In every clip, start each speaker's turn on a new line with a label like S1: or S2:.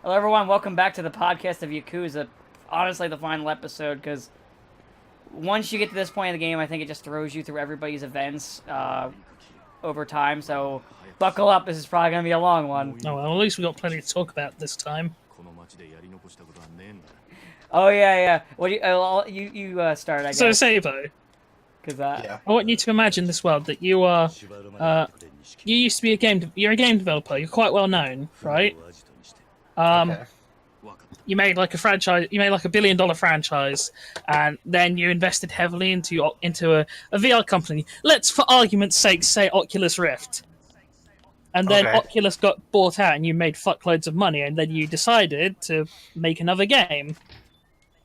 S1: Hello, everyone. Welcome back to the podcast of Yakuza. Honestly, the final episode, because once you get to this point in the game, I think it just throws you through everybody's events over time. So, buckle up. This is probably going to be a long one.
S2: Oh, well, at least we got plenty to talk about this time.
S1: Oh yeah. What do you start? I guess.
S2: So, Sabo,
S1: Because
S3: Yeah.
S2: I want you to imagine this world that you are. You used to be you're a game developer. You're quite well known, right?
S3: Okay.
S2: You made like a franchise. You made like $1 billion franchise, and then you invested heavily into a VR company. Let's, for argument's sake, say Oculus Rift. And then
S3: Okay.
S2: Oculus got bought out, and you made fuckloads of money, and then you decided to make another game.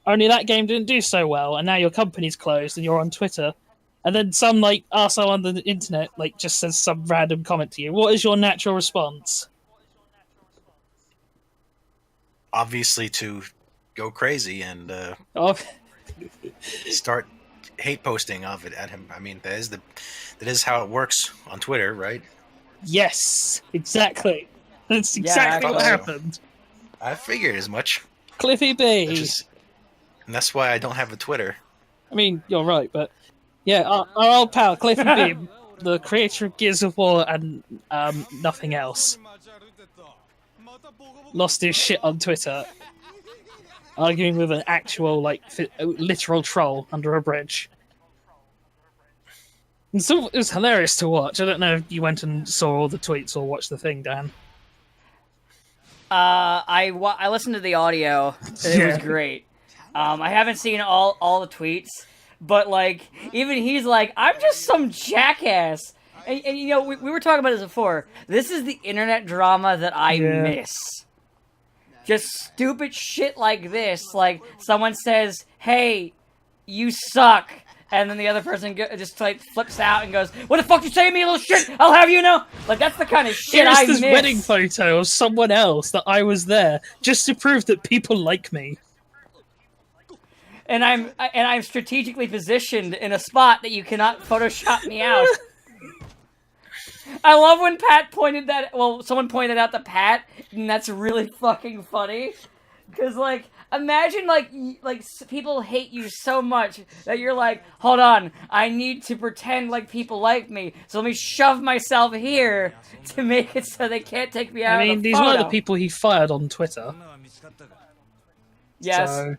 S2: Only that game didn't do so well, and now your company's closed, and you're on Twitter. And then some like arsehole on the internet like just says some random comment to you. What is your natural response?
S3: Obviously, to go crazy and
S2: Oh,
S3: start hate posting of it at him. I mean, that is how it works on Twitter, right?
S2: yes, exactly. That's
S1: Yeah,
S2: exactly what
S3: actually.
S2: happened.
S3: I figured as much.
S2: Cliffy B.
S3: And that's why I don't have a Twitter.
S2: I mean, you're right, but yeah, our old pal Cliffy B, the creator of Gears of War and nothing else, lost his shit on Twitter, arguing with an actual, like, literal troll under a bridge. And so it was hilarious to watch. I don't know if you went and saw all the tweets or watched the thing, Dan.
S1: I listened to the audio. And it was great. I haven't seen all the tweets, but like even he's like, I'm just some jackass. And you know, we were talking about this before. This is the internet drama that I miss. Just stupid shit like this. Like someone says, "Hey, you suck," and then the other person just like flips out and goes, "What the fuck you saying to me, you little shit? I'll have you know." Like that's the kind of shit
S2: Here's
S1: I
S2: this
S1: miss.
S2: wedding photo of someone else that I was there just to prove that people like me.
S1: And I'm strategically positioned in a spot that you cannot Photoshop me out. I love when Pat pointed that. Well, someone pointed out to Pat, and that's really fucking funny. Cause like, imagine like people hate you so much that you're like, hold on, I need to pretend like people like me, so let me shove myself here to make it so they can't take me out.
S2: I mean,
S1: of the
S2: these
S1: photo.
S2: were the people he fired on Twitter.
S1: Yes.
S2: So,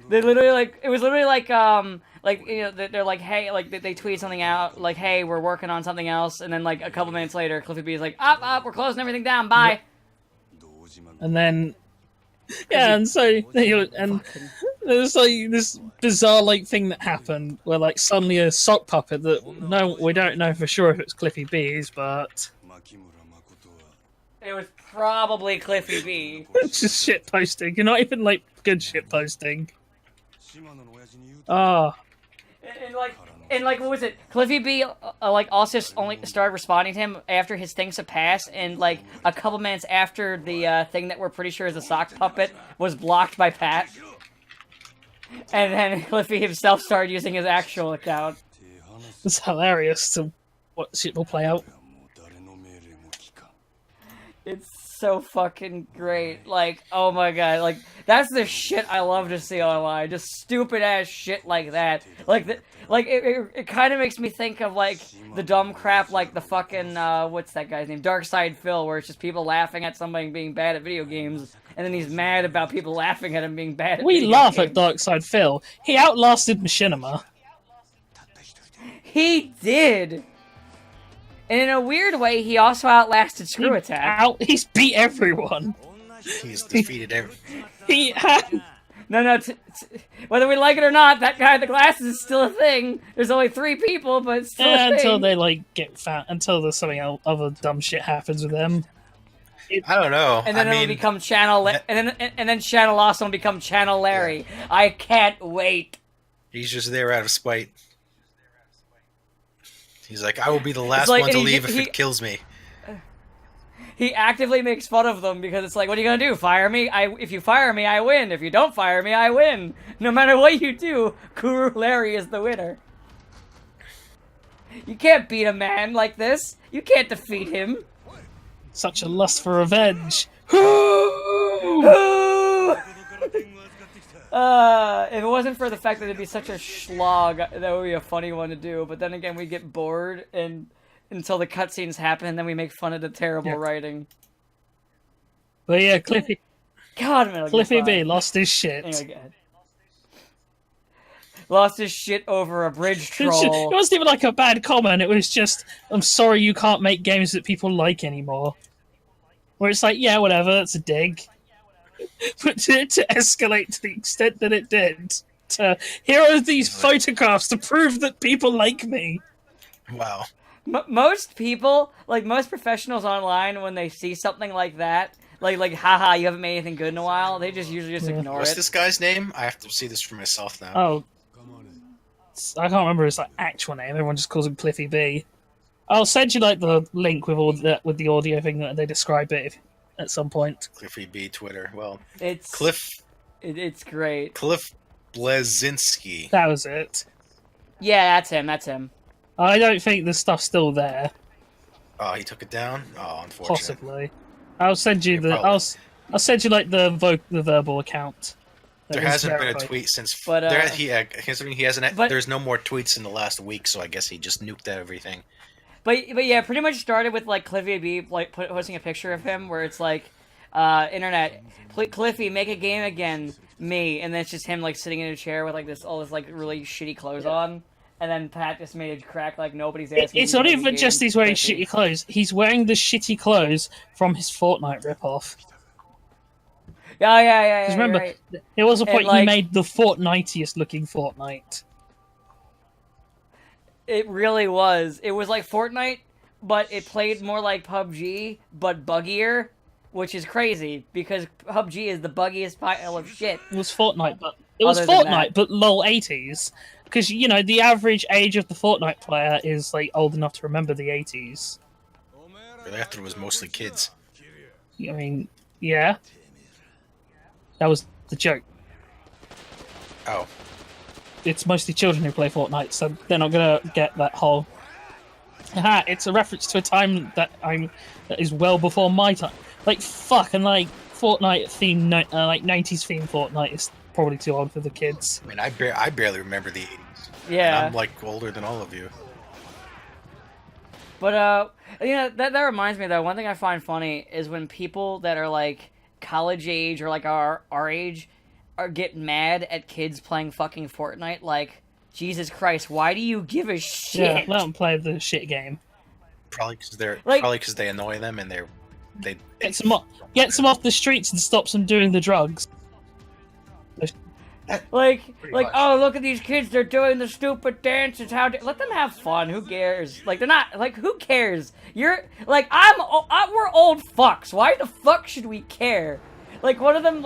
S1: They literally like it was literally like you know they're like, hey, like they tweet something out like, hey, we're working on something else, and then like a couple minutes later Cliffy B is like, up, we're closing everything down, bye.
S2: and then and so and there's like this bizarre like thing that happened where like suddenly a sock puppet that we don't know for sure if it's Cliffy B's, but
S1: It was probably Cliffy B.
S2: it's just shit posting. You're not even like good shit posting. Oh,
S1: And like what was it? Cliffy B like also only started responding to him after his things had passed, and like a couple minutes after the thing that we're pretty sure is a sock puppet was blocked by Pat. And then Cliffy himself started using his actual account.
S2: it's hilarious to what shit will play out.
S1: It's so fucking great. Like, oh my god, like that's the shit I love to see online. Just stupid ass shit like that. Like it kind of makes me think of like the dumb crap like the fucking what's that guy's name? Dark Side Phil, where it's just people laughing at somebody being bad at video games, and then he's mad about people laughing at him being bad at
S2: We
S1: video
S2: laugh
S1: games.
S2: at Darkside Phil. He outlasted Machinima.
S1: He did. And in a weird way, he also outlasted Screw Attack.
S2: He's beat everyone.
S3: He's defeated every.
S2: He had.
S1: No, whether we like it or not, that guy with the glasses is still a thing. There's only 3 people, but it's still a thing.
S2: Until they like get found, until there's something else, other dumb shit happens with them.
S3: I don't know.
S1: And then
S3: I
S1: it'll
S3: mean,
S1: become Channel, and then Channel Awesome will become Channel Larry. I can't wait.
S3: he's just there out of spite. He's like, I will be the last
S1: like-
S3: one to
S1: and
S3: leave if it kills me.
S1: He actively makes fun of them because it's like, what are you gonna do? Fire me? If you fire me, I win. If you don't fire me, I win. No matter what you do, Guru Larry is the winner. You can't beat a man like this. You can't defeat him.
S2: Such a lust for revenge.
S1: If it wasn't for the fact that it'd be such a slog, that would be a funny one to do. But then again, we get bored and until the cutscenes happen, and then we make fun of the terrible writing.
S2: But yeah, Cliffy
S1: B
S2: lost his shit.
S1: Anyway, go ahead. Lost his shit over a bridge
S2: It
S1: troll.
S2: wasn't even like a bad comment. It was just, I'm sorry you can't make games that people like anymore. Where it's like, yeah, whatever, that's a dig. But to escalate to the extent that it did, here are these photographs to prove that people like me.
S3: Wow.
S1: Most people, like most professionals online, when they see something like that, like, haha, you haven't made anything good in a while, they just usually ignore
S3: What's
S1: it.
S3: this guy's name? I have to see this for myself now.
S2: Oh, I can't remember his actual name. Everyone just calls him Cliffy B. I'll send you like the link with all that with the audio thing that they describe it at some point.
S3: Cliffy B Twitter. Well,
S1: It's
S3: Cliff
S1: great.
S3: Cliff Blazinski.
S2: That was it.
S1: Yeah, that's him. That's him.
S2: I don't think the stuff's still there.
S3: Oh, he took it down. Oh, unfortunate.
S2: Possibly. I'll send you
S3: Yeah,
S2: the.
S3: probably.
S2: I'll send you like the verbal account.
S3: There hasn't been a tweet since.
S1: But,
S3: Considering he hasn't.
S1: but-
S3: There's no more tweets in the last week, so I guess he just nuked everything.
S1: But yeah, pretty much started with like Cliffy B like posting a picture of him where it's like, internet, Cliffy, make a game again, me, and then it's just him like sitting in a chair with like all this like really shitty clothes on, and then Pat just made a crack like nobody's asking.
S2: It's not even just he's wearing shitty clothes. He's wearing the shitty clothes from his Fortnite ripoff.
S1: Yeah.
S2: Because remember,
S1: right.
S2: there was a point
S1: like-
S2: he made the Fortniteiest looking Fortnite.
S1: It really was. It was like Fortnite, but it played more like PUBG, but buggier, which is crazy because PUBG is the buggiest pile of shit.
S2: It was Fortnite, but lol 80s. Because, you know, the average age of the Fortnite player is, like, old enough to remember the 80s.
S3: Really, after it was mostly kids.
S2: I mean, yeah. That was the joke.
S3: Oh.
S2: It's mostly children who play Fortnite, so they're not gonna get that whole... Aha, it's a reference to a time that is well before my time. Like, fuck, and, like, Fortnite theme, like, 90s theme Fortnite is probably too old for the kids.
S3: I mean, I barely remember the 80s.
S1: Yeah.
S3: And I'm, like, older than all of you.
S1: But, that reminds me, though, one thing I find funny is when people that are, like, college age or, like, our age get mad at kids playing fucking Fortnite, like, Jesus Christ, why do you give a shit?
S2: Yeah, let them play the shit game.
S3: Probably because
S1: Like-
S3: they annoy them and they
S2: Gets them off the streets and stops them doing the drugs.
S1: Like,
S3: much.
S1: oh, look at these kids, they're doing the stupid dances, let them have fun, who cares? Like, they're not, like, who cares? You're, like, we're old fucks, why the fuck should we care? Like, one of them,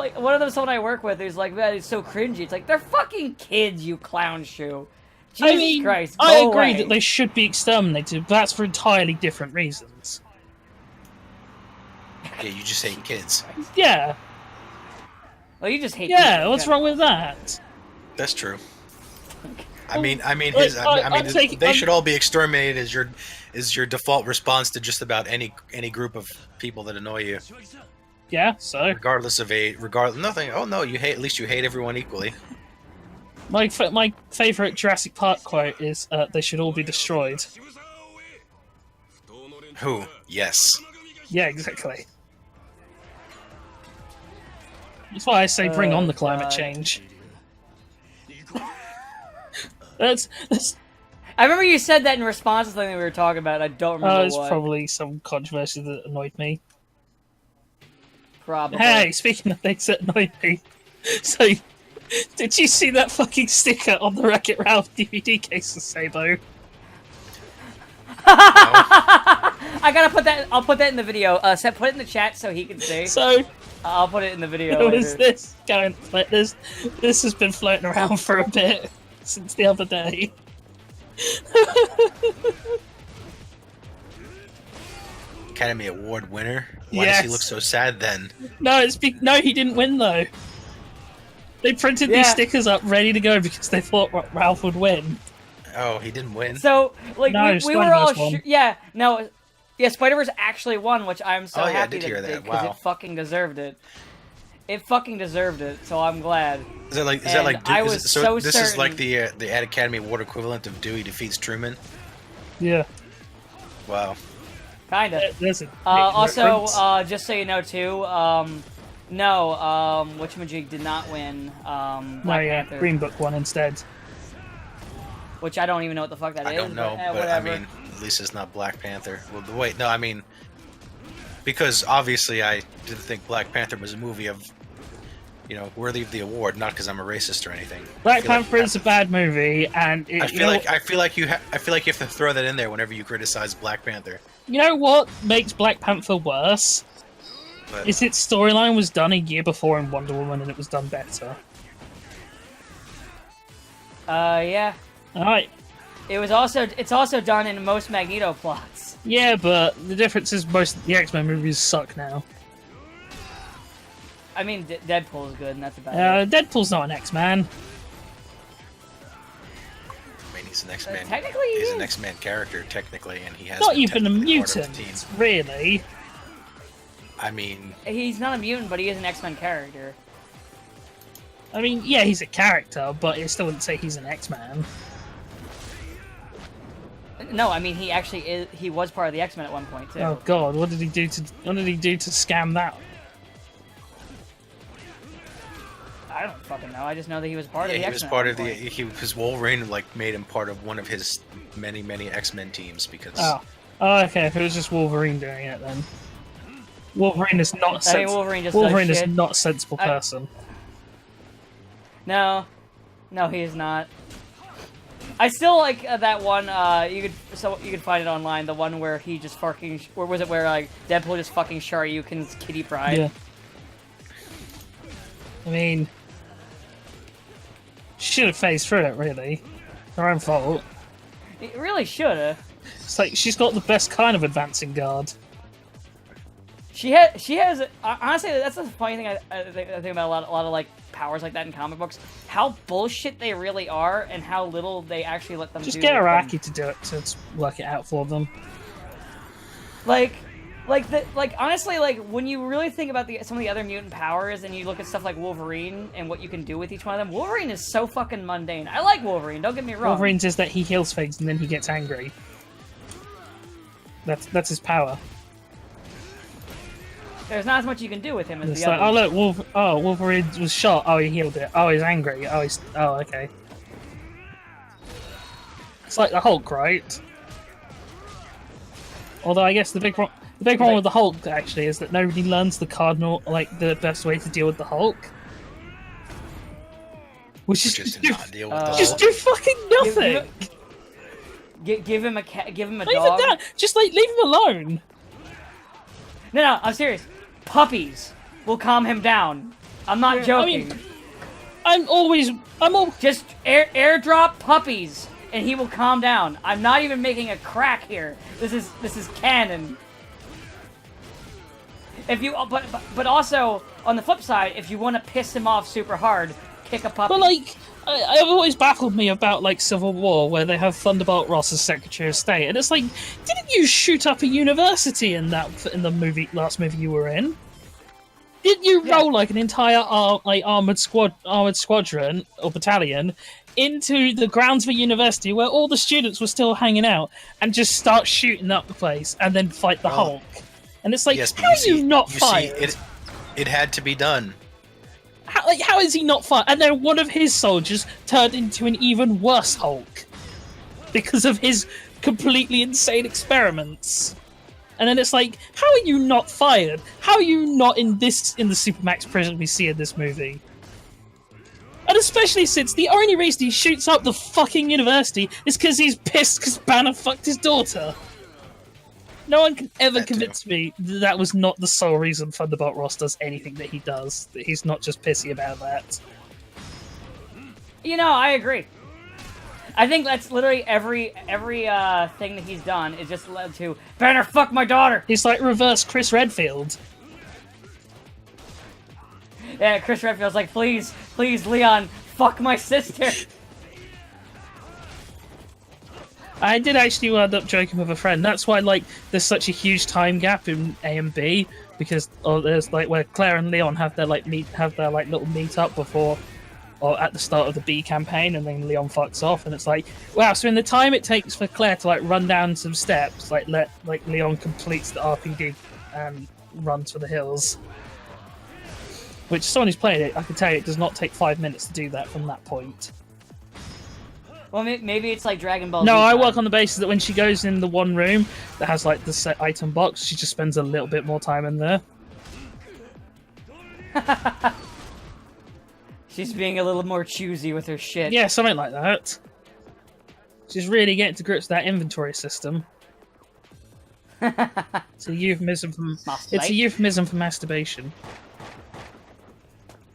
S1: someone I work with is like, man, it's so cringy, it's like, they're fucking kids, you clown shoe. Jesus Christ,
S2: I
S1: go
S2: agree
S1: away.
S2: that they should be exterminated, but that's for entirely different reasons.
S3: Yeah, you just hate kids.
S2: Yeah,
S1: Well, you just hate
S2: yeah,
S1: people.
S2: what's wrong with that?
S3: That's true.
S2: Like,
S3: They should all be exterminated as your default response to just about any group of people that annoy you,
S2: Yeah, so
S3: regardless of age, nothing. Oh no, at least you hate everyone equally.
S2: my favorite Jurassic Park quote is, "They should all be destroyed."
S3: Who? Yes.
S2: Yeah, exactly. That's why I say bring on the climate
S1: God.
S2: change. that's
S1: I remember you said that in response to something we were talking about, I don't remember
S2: it's
S1: what.
S2: probably some controversy that annoyed me.
S1: Probably.
S2: Hey, speaking of things that annoyed me, so did you see that fucking sticker on the Wreck-It Ralph DVD case of Sabo?
S1: I gotta put that. I'll put that in the video. Seth, put it in the chat so he can see.
S2: So
S1: I'll put it in the video.
S2: it was
S1: later.
S2: this going. Like, this has been floating around for a bit since the other day.
S3: Academy Award winner. Why does he
S2: Yes.
S3: look so sad then?
S2: No, no, he didn't win though. They printed these
S1: Yeah.
S2: stickers up ready to go because they thought Ralph would win.
S3: Oh, he didn't win.
S1: So, like,
S2: No,
S1: we were all
S2: Spider-Verse won.
S1: yeah, no, yeah, Spider-Verse actually won, which I'm so
S3: Oh, yeah, I
S1: happy
S3: did hear
S1: that it
S3: that.
S1: because
S3: Wow.
S1: it fucking deserved it. It fucking deserved it, so I'm glad.
S3: Is that like?
S1: I was so
S3: this
S1: certain.
S3: is like the Academy Award equivalent of Dewey defeats Truman.
S2: Yeah.
S3: Wow.
S1: Kinda.
S2: There's a big
S1: Also,
S2: reference.
S1: just so you know too, no, whatchamajig did not win Black Panther,
S2: Green Book won instead.
S1: which I don't even know what the fuck that is.
S3: I don't know, but
S1: whatever.
S3: I mean, at least it's not Black Panther. Well, wait, no, I mean, because obviously I didn't think Black Panther was a movie of, worthy of the award, not because I'm a racist or anything.
S2: Black Panther is a bad movie, and
S3: I feel like you have to throw that in there whenever you criticize Black Panther.
S2: you know what makes Black Panther worse?
S3: But
S2: Is its storyline was done a year before in Wonder Woman, and it was done better.
S1: Yeah.
S2: Alright.
S1: It's also done in most Magneto plots.
S2: Yeah, but the difference is most of the X-Men movies suck now.
S1: I mean, Deadpool is good, and that's about it.
S2: Deadpool's not an X-Man.
S3: I mean, he's an X-Man.
S1: Technically, he
S3: he's
S1: is.
S3: an X-Man character, technically, and he has
S2: Not
S3: been
S2: even a
S3: technically part of the
S2: mutant,
S3: team.
S2: really.
S3: I mean,
S1: He's not a mutant, but he is an X-Men character.
S2: I mean, yeah, he's a character, but it still wouldn't say he's an X-Man.
S1: No, I mean he actually is. He was part of the X-Men at one point too.
S2: Oh god, what did he do to scam that?
S1: I don't fucking know. I just know that he was part of the
S3: he
S1: X-Men.
S3: was
S1: at
S3: part
S1: one
S3: of the.
S1: point.
S3: His Wolverine made him part of one of his many X-Men teams because.
S2: Oh, okay. If it was just Wolverine doing it, then Wolverine is not.
S1: I mean, Wolverine just
S2: Wolverine
S1: does
S2: is
S1: shit.
S2: not a sensible person.
S1: No, he is not. I still like that one. You could find it online. The one where he just fucking. Where was it? Where like Deadpool just fucking Shoryuken's Kitty Pryde.
S2: Yeah. I mean, should have phased through it. Really, her own fault.
S1: It really shoulda.
S2: It's like she's got the best kind of advancing guard.
S1: She has. Honestly, that's the funny thing. I think about a lot of like powers like that in comic books. How bullshit they really are, and how little they actually let them.
S2: Just
S1: do
S2: get
S1: with them.
S2: Araki to do it to work it out for them.
S1: Honestly, when you really think about some of the other mutant powers, and you look at stuff like Wolverine and what you can do with each one of them, Wolverine is so fucking mundane. I like Wolverine. Don't get me wrong.
S2: Wolverine's is that he heals things and then he gets angry. That's his power.
S1: There's not as much you can do with him as
S2: It's
S1: the
S2: like,
S1: others.
S2: oh look, Wolverine was shot. Oh, he healed it. Oh, he's angry. Oh, okay. It's like the Hulk, right? Although I guess the big problem with the Hulk actually is that nobody learns the best way to deal with the Hulk. Which is
S3: Just to not deal with the
S2: just
S3: Hulk.
S2: do fucking nothing.
S1: Give him a dog.
S2: Even that, just like leave him alone.
S1: No, I'm serious. Puppies will calm him down. I'm not joking.
S2: I'm all
S1: Just airdrop puppies, and he will calm down. I'm not even making a crack here. This is canon. If you, but also on the flip side, if you want to piss him off super hard, kick a puppy.
S2: But like, I've always baffled me about like Civil War, where they have Thunderbolt Ross as Secretary of State, and it's like, didn't you shoot up a university in the last movie you were in? Didn't you roll like an entire armored squadron or battalion into the grounds of a university where all the students were still hanging out and just start shooting up the place and then fight the Hulk? And it's like,
S3: Yes, but
S2: how are you not fired?
S3: It had to be done.
S2: How is he not fired? And then one of his soldiers turned into an even worse Hulk because of his completely insane experiments. And then it's like, how are you not fired? How are you not in the Supermax prison we see in this movie? And especially since the only reason he shoots up the fucking university is because he's pissed because Banner fucked his daughter. No one can ever convince me that was not the sole reason Thunderbolt Ross does anything that he does. That he's not just pissy about that.
S1: I agree. I think that's literally every thing that he's done is just led to Banner fuck my daughter.
S2: He's like reverse Chris Redfield.
S1: Yeah, Chris Redfield's like, please, Leon, fuck my sister.
S2: I did actually end up joking with a friend. That's why, like, there's such a huge time gap in A and B because there's like where Claire and Leon have their little meet up before or at the start of the B campaign, and then Leon fucks off, and it's like, wow. So in the time it takes for Claire to like run down some steps, like Leon completes the RPD and runs for the hills. Which, someone who's played it, I can tell you, it does not take 5 minutes to do that from that point.
S1: Well, maybe it's like Dragon Ball.
S2: No,
S1: Z
S2: I
S1: time.
S2: work on the basis that when she goes in the one room that has like the set item box, she just spends a little bit more time in there.
S1: She's being a little more choosy with her shit.
S2: Yeah, something like that. She's really getting to grips with that inventory system. It's a euphemism for masturbation.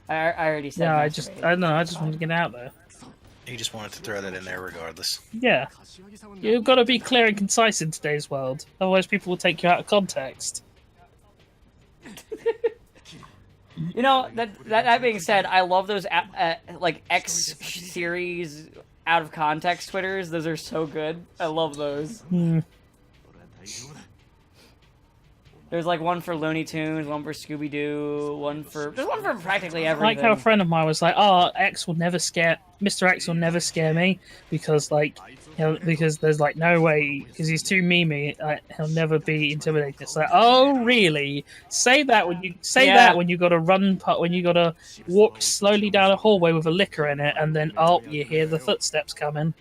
S1: I already said.
S2: Yeah, I
S1: masturbate.
S2: don't know. I just wanted to get out there.
S3: You just wanted to throw that in there regardless.
S2: Yeah, you've got to be clear and concise in today's world. Otherwise, people will take you out of context.
S1: You know, that being said, I love those like X series out of context Twitters. Those are so good. I love those. There's like one for Looney Tunes, one for Scooby Doo, there's one for practically everything.
S2: Like how a friend of mine was like, "Oh, Mr. X will never scare me because because there's like no way because he's too memey, he'll never be intimidated." It's like, oh really? Say that when you got to when you got to walk slowly down a hallway with a liquor in it, and then you hear the footsteps coming.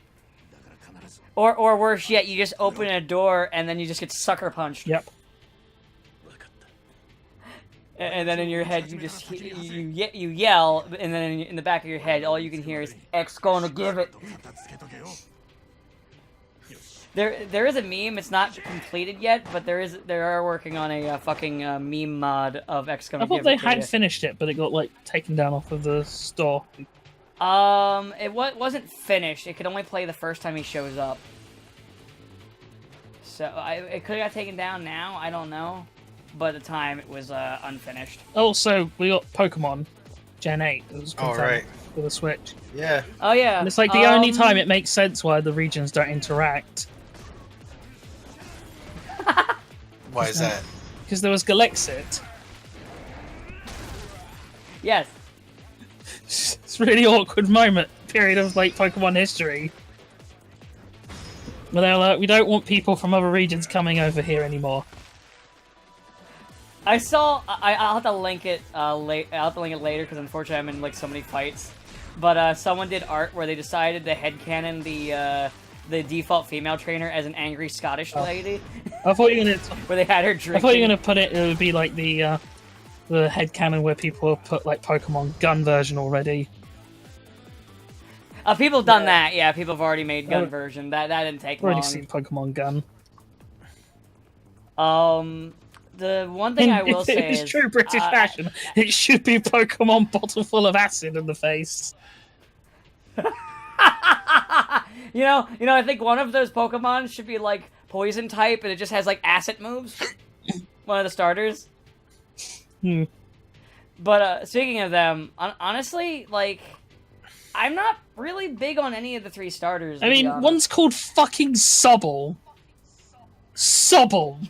S1: Or worse yet, you just open a door and then you just get sucker punched.
S2: Yep.
S1: And then in your head, you just you yell, and then in the back of your head, all you can hear is X gonna give it. There is a meme. It's not completed yet, but they are working on a fucking meme mod of X gonna
S2: I
S1: give
S2: thought
S1: it.
S2: they had finished it, but it got like taken down off of the store.
S1: It wasn't finished. It could only play the first time he shows up. So it could have got taken down now. I don't know. But at the time, it was unfinished.
S2: Also, we got Pokemon Gen 8. It was
S3: right.
S2: For the Switch.
S3: Yeah.
S1: Oh, yeah.
S2: And it's like the only time it makes sense why the regions don't interact.
S3: Why is that?
S2: Because there was Galexit.
S1: Yes.
S2: It's a really awkward period of like Pokemon history. But they're like, we don't want people from other regions coming over here anymore.
S1: I saw. I'll have to link it. I'll have to link it later because unfortunately I'm in like so many fights. But someone did art where they decided to headcanon the default female trainer as an angry Scottish lady.
S2: I thought you were gonna.
S1: Where they had her drinking.
S2: I thought you were gonna put it. It would be like the headcanon where people put like Pokemon Gun version already.
S1: People have done that. Yeah, people have already made gun version. That didn't take long.
S2: Already seen Pokemon Gun.
S1: The one thing I will say is...
S2: It's true British fashion. It should be Pokemon bottle full of acid in the face.
S1: You know, I think one of those Pokemon should be, like, poison type, and it just has, like, acid moves. One of the starters. But, speaking of them, honestly, like, I'm not really big on any of the three starters.
S2: I mean, one's called fucking Sobble. Sobble!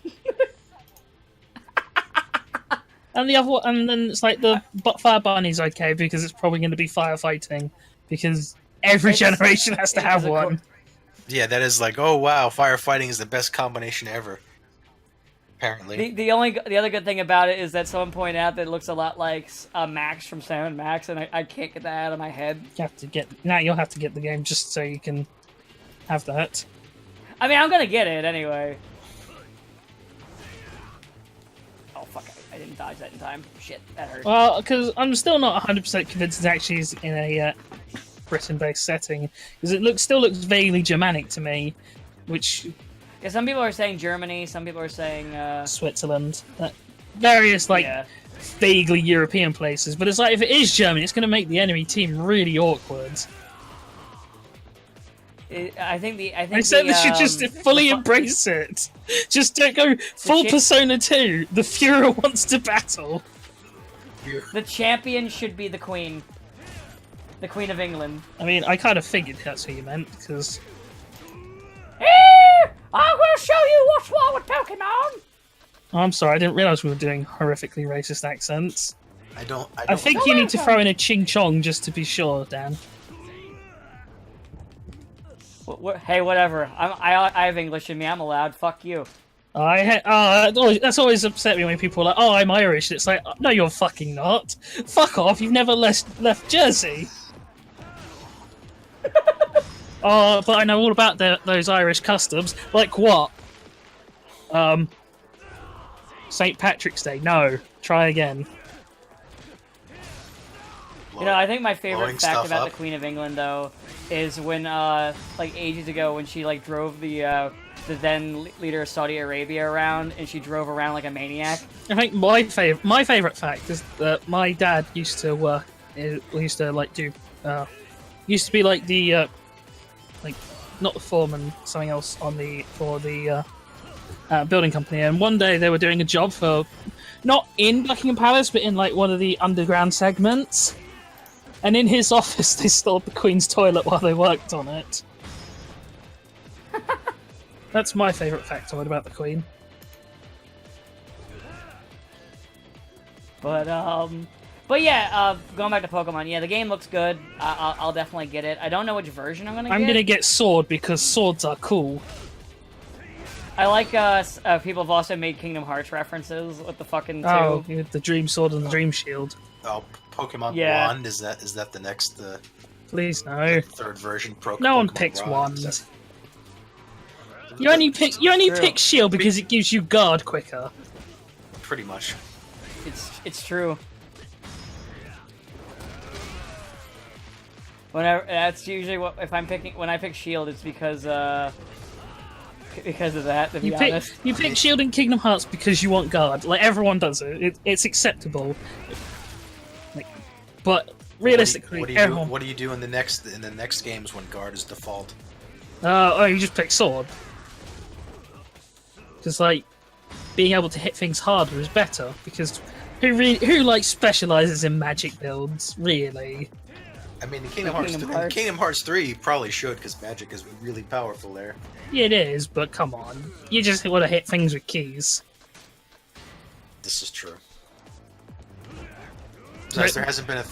S2: And the other one, and then it's like the Fire Bunny's okay because it's probably going to be firefighting because every generation has to have one.
S3: Yeah, that is like, oh wow, firefighting is the best combination ever. Apparently.
S1: The other good thing about it is that someone pointed out that it looks a lot like Max from Sam & Max, and I can't get that out of my head.
S2: You'll have to get the game just so you can have that.
S1: I mean, I'm gonna get it anyway. Oh fuck! I didn't dodge that in time. Shit, that hurt.
S2: Well, because I'm still not 100% convinced it actually is in a Britain-based setting, because it still looks vaguely Germanic to me, which...
S1: Yeah, some people are saying Germany, some people are saying...
S2: Switzerland. Various, vaguely European places, but it's like, if it is Germany, it's going to make the enemy team really awkward.
S1: I
S2: said they should just fully embrace it. Just don't go full Persona 2. The Führer wants to battle.
S1: The champion should be the Queen. The Queen of England.
S2: I mean, I kind of figured that's what you meant, because...
S1: I'm gonna show you what's wrong with Pokemon.
S2: Oh, I'm sorry, I didn't realize we were doing horrifically racist accents.
S3: I
S2: think you need to throw in a ching chong just to be sure, Dan.
S1: Hey, whatever. I have English in me. I'm allowed. Fuck you.
S2: That's always upset me when people are like, "Oh, I'm Irish." It's like, no, you're fucking not. Fuck off. You've never left Jersey. Oh, but I know all about those Irish customs. Like what? St. Patrick's Day. No. Try again.
S1: You know, I think my favorite fact about
S3: up.
S1: the Queen of England, though, is when, like, ages ago, when she, like, drove the then leader of Saudi Arabia around, and she drove around like a maniac.
S2: I think my favorite fact is that my dad used to work. Used to like do. Used to be like the, like, not the foreman, something else for the building company. And one day they were doing a job for, not in Buckingham Palace, but in like one of the underground segments. And in his office, they stole the Queen's toilet while they worked on it. That's my favourite factoid about the Queen.
S1: But yeah, going back to Pokemon, yeah, the game looks good. I'll definitely get it. I don't know which version I'm gonna get.
S2: Sword because swords are cool.
S1: I like people have also made Kingdom Hearts references with the fucking two.
S2: Oh, the Dream Sword and the Dream Shield.
S3: Oh, Pokemon
S1: Yeah.
S3: Wand, is that the next
S2: Please no.
S3: third version?
S2: No one
S3: Pokemon
S2: picks
S3: Wand?
S2: Wand. You only pick Shield because it gives you guard quicker.
S3: Pretty much.
S1: It's true. That's usually what when I pick Shield, it's because of that. To be honest,
S2: You pick Shield in Kingdom Hearts because you want guard. Like everyone does it. It's acceptable. Like, but realistically,
S3: what do you do in the next games when guard is default?
S2: You just pick sword. Because like being able to hit things harder is better. Because who like specializes in magic builds really?
S3: I mean, in Kingdom Hearts 3, you probably should, because magic is really powerful there.
S2: Yeah, it is, but come on, you just want to hit things with keys.
S3: This is true. Besides, there hasn't been a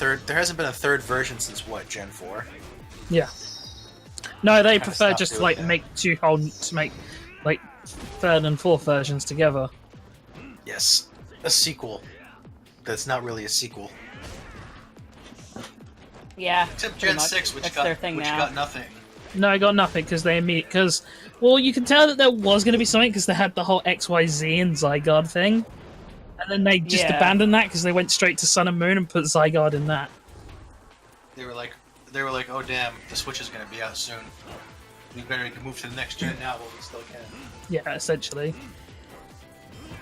S3: third version since what, Gen 4?
S2: Yeah. No, they prefer
S3: stop
S2: just to
S3: doing
S2: like
S3: that.
S2: make like third and fourth versions together.
S3: Yes, a sequel. That's not really a sequel.
S1: yeah.
S3: Except
S1: pretty
S3: Gen
S1: much.
S3: 6, which
S1: That's their
S3: got
S1: thing now.
S3: nothing.
S2: No, I got nothing because well, you can tell that there was going to be something because they had the whole XYZ and Zygarde thing, and then they just abandoned that because they went straight to Sun and Moon and put Zygarde in that.
S3: They were like, oh damn, the Switch is gonna be out soon. We better move to the next gen now while we still can.
S2: Yeah, essentially.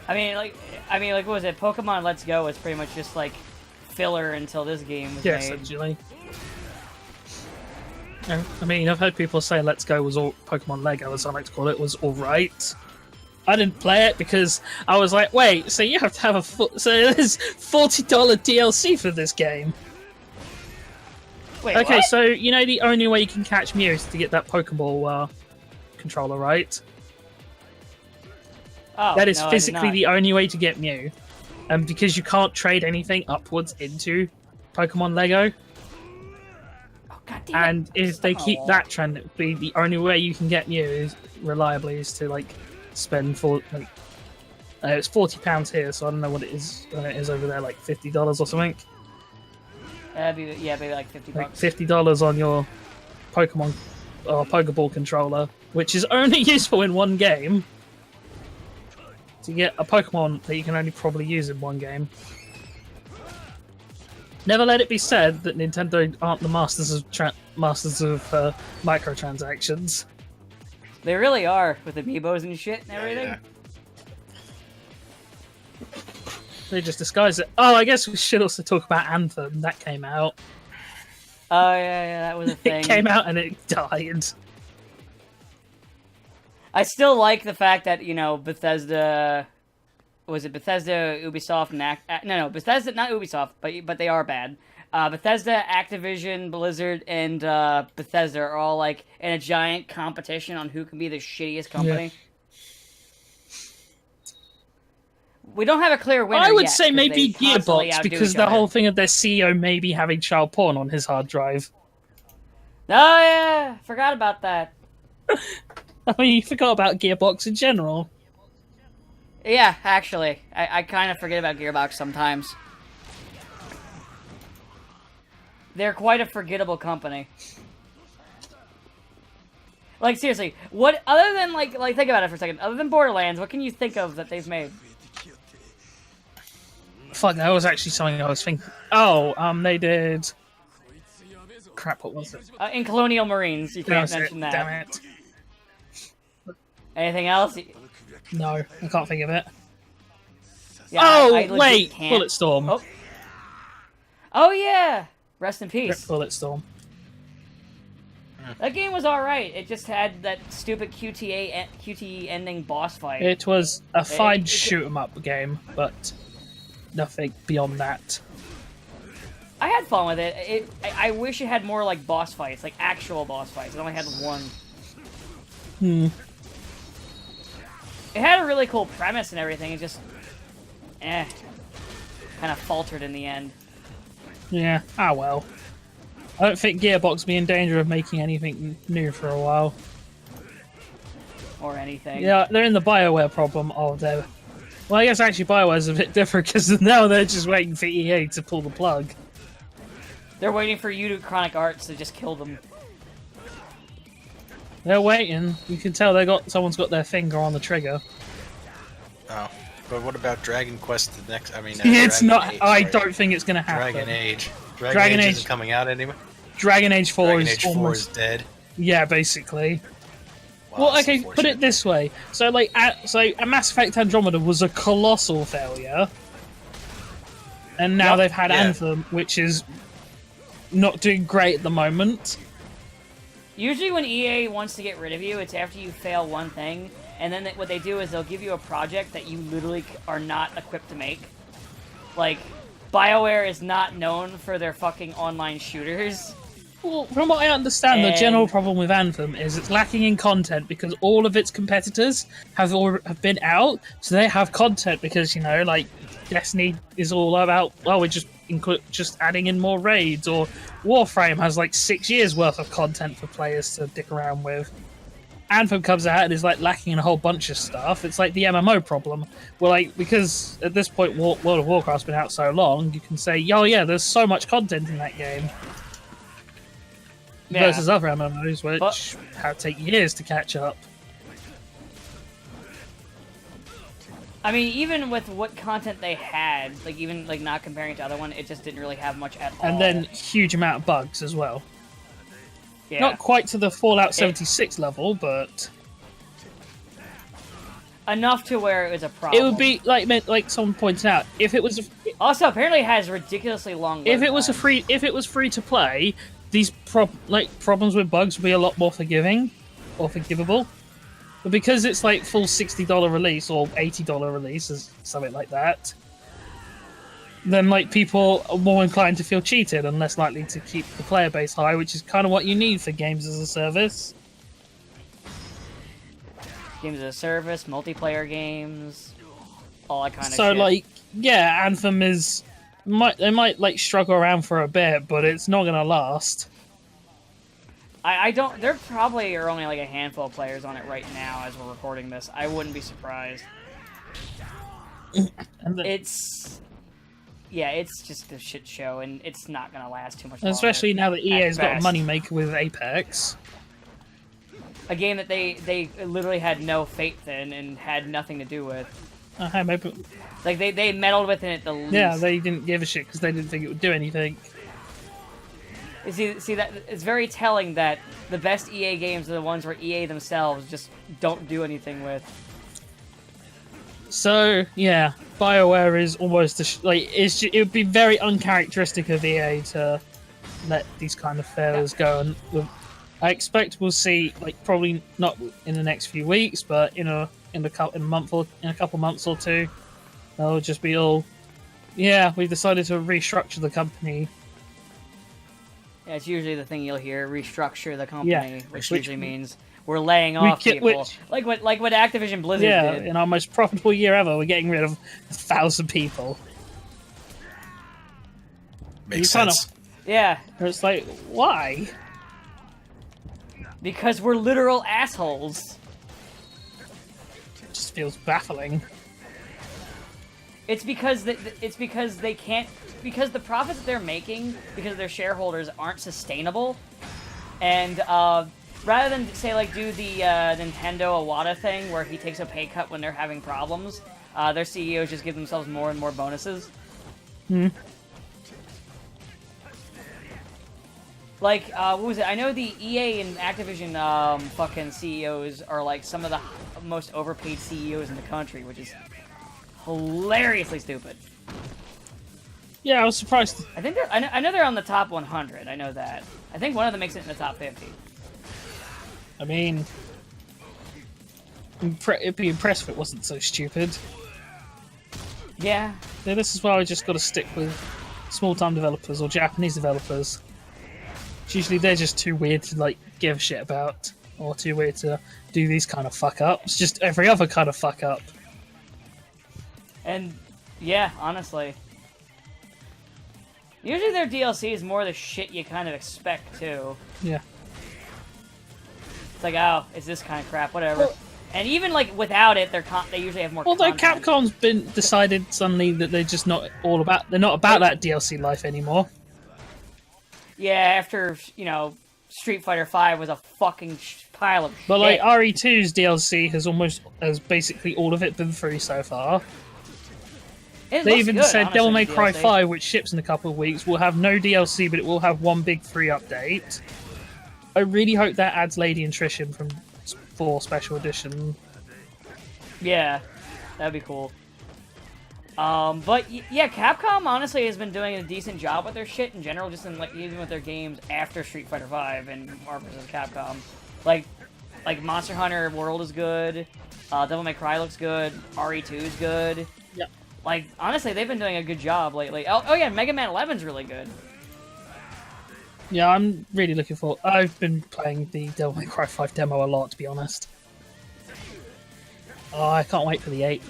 S1: I mean, like, what was it? Pokemon Let's Go was pretty much just like filler until this game was
S2: Yeah,
S1: made.
S2: essentially. I mean, I've heard people say Let's Go was all Pokemon Lego, as I like to call it, was alright. I didn't play it because I was like, wait, so you have to have so there's $40 DLC for this game.
S1: Wait,
S2: Okay,
S1: what?
S2: so you know the only way you can catch Mew is to get that Pokeball controller, right?
S1: Oh,
S2: That is
S1: no, I did
S2: physically
S1: not.
S2: the only way to get Mew. And because you can't trade anything upwards into Pokemon Lego,
S1: Oh, God damn it.
S2: and if they keep
S1: Oh.
S2: that trend, it'd be the only way you can get Mew is reliably is to like spend it's £40 here, so I don't know what it is over there, like $50 or something.
S1: Maybe like $50.
S2: Like $50 on your Pokemon or Pokeball controller, which is only useful in one game. To get a Pokemon that you can only probably use in one game. Never let it be said that Nintendo aren't the masters of microtransactions.
S1: They really are with the Amiibos and shit and everything.
S3: Yeah.
S2: They just disguise it. Oh, I guess we should also talk about Anthem. That came out.
S1: Oh yeah, that was a thing.
S2: It came out and it died.
S1: I still like the fact that, you know, Bethesda, Ubisoft, and Bethesda, not Ubisoft, but they are bad. Bethesda, Activision, Blizzard, and Bethesda are all like in a giant competition on who can be the shittiest company. We don't have a clear winner
S2: I would
S1: yet,
S2: say
S1: 'cause
S2: maybe
S1: they constantly
S2: Gearbox
S1: outdo
S2: because
S1: each
S2: the
S1: other.
S2: whole thing of their CEO maybe having child porn on his hard drive.
S1: Oh yeah, forgot about that.
S2: I mean, you forgot about Gearbox in general.
S1: Yeah, actually, I kind of forget about Gearbox sometimes. They're quite a forgettable company. Like seriously, what other than like think about it for a second. Other than Borderlands, what can you think of that they've made?
S2: Fuck, that was actually something I was thinking. Oh, they did. Crap, what was it?
S1: In Colonial Marines, you
S2: That
S1: can't
S2: was it.
S1: mention that.
S2: Damn it.
S1: Anything else?
S2: No, I can't think of it.
S1: Yeah,
S2: Oh,
S1: I legit
S2: wait!
S1: can't.
S2: Bulletstorm.
S1: Oh yeah! Rest in
S2: Rip
S1: peace.
S2: Bulletstorm.
S1: That game was alright. It just had that stupid QTE ending boss fight.
S2: It was a fine
S1: it-
S2: shoot 'em up game, but nothing beyond that.
S1: I had fun with it. I wish it had more like boss fights, like actual boss fights. It only had one. It had a really cool premise and everything. It just, kind of faltered in the end.
S2: Yeah, ah well. I don't think Gearbox will be in danger of making anything new for a while.
S1: Or anything.
S2: Yeah, they're in the BioWare problem of their... Well, I guess actually BioWare's a bit different because now they're just waiting for EA to pull the plug.
S1: They're waiting for you to Chronic Arts to just kill them.
S2: They're waiting. You can tell someone's got their finger on the trigger.
S3: Oh, but what about Dragon Quest? The next, I mean,
S2: It's
S3: Dragon
S2: not.
S3: Age,
S2: I
S3: sorry.
S2: don't think it's going to happen.
S3: Dragon Age.
S2: Dragon
S3: Age
S2: Age
S3: isn't coming out anyway.
S2: Dragon Age 4
S3: Dragon
S2: is
S3: Age 4
S2: almost
S3: is dead.
S2: yeah, basically.
S3: Wow,
S2: Well,
S3: that's
S2: okay, put
S3: unfortunate.
S2: it this way. So, like, a Mass Effect Andromeda was a colossal failure, and now
S1: Yep.
S2: they've had
S3: Yeah.
S2: Anthem, which is not doing great at the moment.
S1: Usually when EA wants to get rid of you, it's after you fail one thing, and then what they do is they'll give you a project that you literally are not equipped to make. Like, BioWare is not known for their fucking online shooters.
S2: Well, from what I understand, the
S1: And-
S2: general problem with Anthem is it's lacking in content because all of its competitors have been out, so they have content because, you know, like Destiny is all about, well, we're just adding in more raids, or Warframe has like 6 years worth of content for players to dick around with. Anthem comes out and is like lacking in a whole bunch of stuff. It's like the MMO problem. Well, like, because at this point World of Warcraft's been out so long, you can say, oh yeah, there's so much content in that game.
S1: Yeah.
S2: Versus other MMOs, which
S1: But-
S2: have take years to catch up.
S1: I mean, even with what content they had, like even like not comparing it to other one, it just didn't really have much at all.
S2: And then huge amount of bugs as well.
S1: yeah.
S2: Not quite to the Fallout 76 level, but
S1: enough to where it was a problem.
S2: it would be like someone pointed out, if it was
S1: Also, apparently, it has ridiculously long.
S2: if
S1: load
S2: it was
S1: times.
S2: free to play, these problems with bugs would be a lot more forgiving or forgivable. But because it's like full $60 release or $80 release, or something like that, then like people are more inclined to feel cheated and less likely to keep the player base high, which is kind of what you need for games as a service.
S1: Games as a service, multiplayer games, all that kind of
S2: So
S1: shit.
S2: like, yeah, Anthem they might like struggle around for a bit, but it's not gonna last.
S1: I don't. There probably are only like a handful of players on it right now as we're recording this. I wouldn't be surprised.
S2: And then,
S1: It's just a shit show, and it's not gonna last too much longer.
S2: especially now that EA's got a
S1: best.
S2: moneymaker with Apex.
S1: A game that they literally had no faith in and had nothing to do with.
S2: Hey, maybe,
S1: Like they meddled with it the least.
S2: yeah, they didn't give a shit because they didn't think it would do anything.
S1: See that it's very telling that the best EA games are the ones where EA themselves just don't do anything with.
S2: So yeah, BioWare is almost it would be very uncharacteristic of EA to let these kind of failures go. And I expect we'll see, like, probably not in the next few weeks, but in a couple months or two, they'll just be all, yeah, we've decided to restructure the company.
S1: Yeah, it's usually the thing you'll hear: restructure the company,
S2: Yeah,
S1: which
S2: which-
S1: usually means we're laying off
S2: get-
S1: people,
S2: which-
S1: like what Activision Blizzard
S2: Yeah,
S1: did.
S2: in our most profitable year ever, we're getting rid of 1,000 people.
S3: Makes
S2: You kinda-
S3: sense.
S1: Yeah,
S2: It's like, why?
S1: because we're literal assholes.
S2: It just feels baffling.
S1: It's because they can't, because the profits that they're making because their shareholders aren't sustainable, and rather than say like do the Nintendo Iwata thing where he takes a pay cut when they're having problems, their CEOs just give themselves more and more bonuses. Like, what was it? I know the EA and Activision fucking CEOs are like some of the most overpaid CEOs in the country, which is hilariously stupid.
S2: Yeah, I was surprised.
S1: I think I know they're on the top 100. I know that. I think one of them makes it in the top 50.
S2: I mean, it'd be impressed if it wasn't so stupid.
S1: Yeah.
S2: Yeah, this is why I just got to stick with small-time developers or Japanese developers. Usually they're just too weird to like give a shit about, or too weird to do these kind of fuck-ups. Just every other kind of fuck-up.
S1: And yeah, honestly. Usually their DLC is more the shit you kind of expect too.
S2: Yeah.
S1: It's like, oh, it's this kind of crap, whatever. And even like without it, they usually have more.
S2: Although
S1: content.
S2: Capcom's been decided suddenly that they're just not all about. They're not about that DLC life anymore.
S1: Yeah, after Street Fighter V was a fucking pile of shit.
S2: But like RE2's DLC has basically all of it been free so far.
S1: It
S2: They
S1: looks
S2: even
S1: good,
S2: said
S1: honestly,
S2: Devil May
S1: the
S2: Cry
S1: DLC.
S2: 5, which ships in a couple of weeks, will have no DLC, but it will have one big free update. I really hope that adds Lady and Trish from 4 Special Edition.
S1: Yeah, that'd be cool. But yeah, Capcom honestly has been doing a decent job with their shit in general, just in like even with their games after Street Fighter V and Marvel vs. Capcom. Like Monster Hunter World is good. Devil May Cry looks good. RE2 is good.
S2: Yep.
S1: Like honestly, they've been doing a good job lately. Oh yeah, Mega Man 11's really good.
S2: Yeah, I'm really looking forward. I've been playing the Devil May Cry 5 demo a lot, to be honest. Oh, I can't wait for the 8.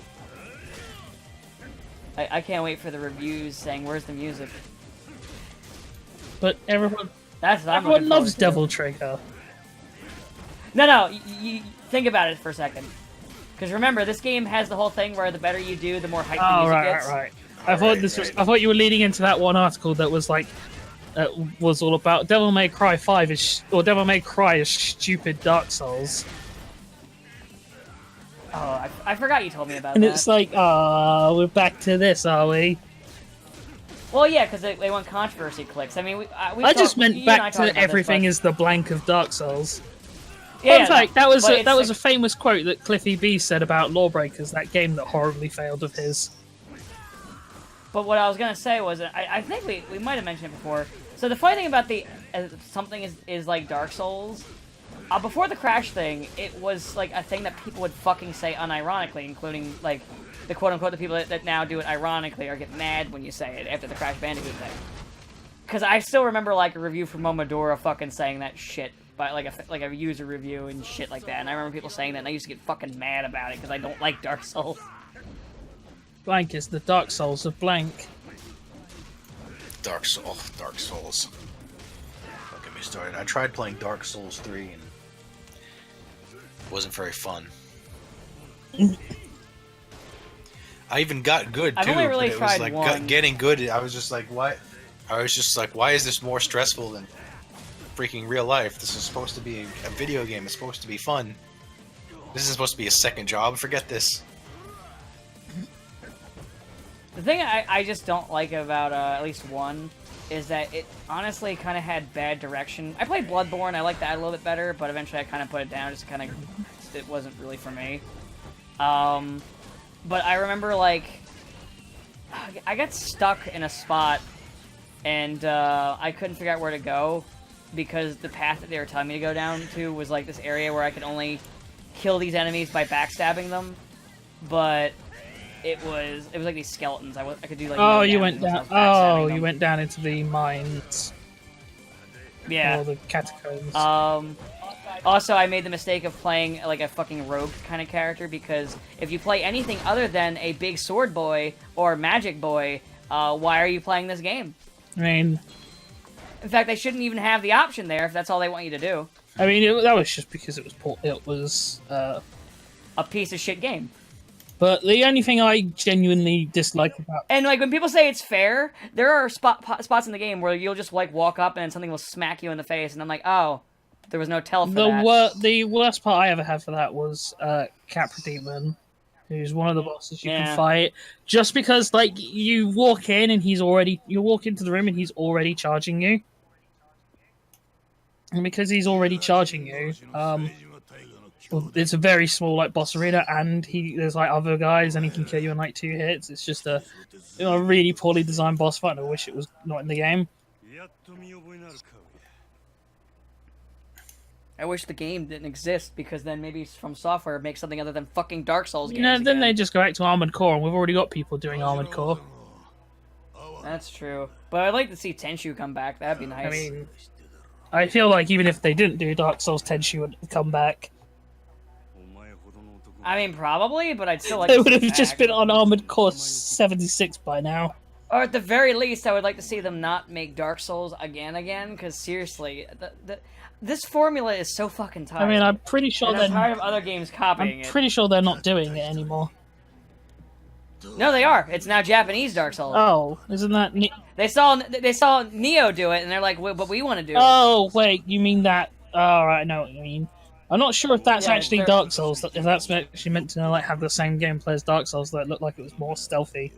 S1: I can't wait for the reviews saying where's the music.
S2: But everyone
S1: That's what I'm
S2: loves
S1: looking forward to.
S2: Devil Trigger.
S1: No, you think about it for a second. Because remember, this game has the whole thing where the better you do, the more hype the
S2: Oh,
S1: music
S2: right.
S1: gets.
S2: I thought you were leading into that one article that was like, was all about Devil May Cry 5 or Devil May Cry is stupid Dark Souls.
S1: Oh, I forgot you told me about
S2: And
S1: that.
S2: it's like, we're back to this, are we?
S1: Well, yeah, because they want controversy clicks. I mean,
S2: I just meant
S1: you and I
S2: back
S1: talked
S2: to
S1: about
S2: everything
S1: this,
S2: is the blank of Dark Souls.
S1: but, yeah,
S2: In fact,
S1: no,
S2: that was
S1: but
S2: that
S1: it's
S2: was a
S1: like-
S2: famous quote that Cliffy B said about Lawbreakers, that game that horribly failed of his.
S1: But what I was gonna say was, I think we might have mentioned it before. So the funny thing about the something is like Dark Souls. Before the Crash thing, it was like a thing that people would fucking say unironically, including like the quote-unquote the people that now do it ironically or get mad when you say it after the Crash Bandicoot thing. Because I still remember like a review from Momodora fucking saying that shit, by like a user review and shit like that. And I remember people saying that, and I used to get fucking mad about it because I don't like Dark Souls.
S2: Blank is the Dark Souls of blank.
S3: Dark Souls. Don't get me started. I tried playing Dark Souls 3 and it wasn't very fun. I even got good too,
S1: I've only really
S3: but it was
S1: tried
S3: like
S1: one.
S3: getting good. I was just like, why? I was just like, why is this more stressful than freaking real life? This is supposed to be a video game. It's supposed to be fun. This is supposed to be a second job. Forget this.
S1: The thing I just don't like about at least one is that it honestly kind of had bad direction. I played Bloodborne, I liked that a little bit better, but eventually I kind of put it down, just kind of, it wasn't really for me. But I remember, like, I got stuck in a spot, and I couldn't figure out where to go, because the path that they were telling me to go down to was, like, this area where I could only kill these enemies by backstabbing them, but it was like these skeletons. I could do like.
S2: Oh, you went
S1: damage
S2: down.
S1: unless I was backstabbing
S2: Oh,
S1: them.
S2: you went down into the mines
S1: Yeah.
S2: or the catacombs.
S1: Also, I made the mistake of playing like a fucking rogue kind of character, because if you play anything other than a big sword boy or magic boy, why are you playing this game?
S2: I mean,
S1: in fact, they shouldn't even have the option there if that's all they want you to do.
S2: I mean, that was just because it was
S1: a piece of shit game.
S2: But the only thing I genuinely dislike about...
S1: And, like, when people say it's fair, there are spots in the game where you'll just, like, walk up and something will smack you in the face, and I'm like, oh, there was no tell for that.
S2: The worst part I ever had for that was Capra Demon, who's one of the bosses you can fight. Just because, like, you walk in and you walk into the room and he's already charging you. And because he's already charging you, it's a very small like boss arena, and there's like other guys, and he can kill you in like 2 hits. It's just a really poorly designed boss fight. And I wish it was not in the game.
S1: I wish the game didn't exist, because then maybe From Software would make something other than fucking Dark Souls games.
S2: Then they just go back to Armored Core, and we've already got people doing Armored Core.
S1: That's true, but I'd like to see Tenchu come back. That'd be nice.
S2: I mean, I feel like even if they didn't do Dark Souls, Tenchu would come back.
S1: I mean, probably, but I'd still like
S2: they
S1: to
S2: would have
S1: see
S2: just been on Armored Core 76 by now.
S1: Or at the very least, I would like to see them not make Dark Souls again, because seriously, this formula is so fucking tired.
S2: I mean, I'm pretty sure
S1: I'm tired of other games copying it.
S2: I'm pretty sure they're not doing it anymore.
S1: No, they are. It's now Japanese Dark Souls.
S2: Oh, isn't that...
S1: They saw Neo do it, and they're like, but we want to do it.
S2: Oh, wait, you mean that... Oh, right, I know what you mean. I'm not sure if that's actually Dark Souls, if that's actually meant to like have the same gameplay as Dark Souls, that it looked like it was more stealthy.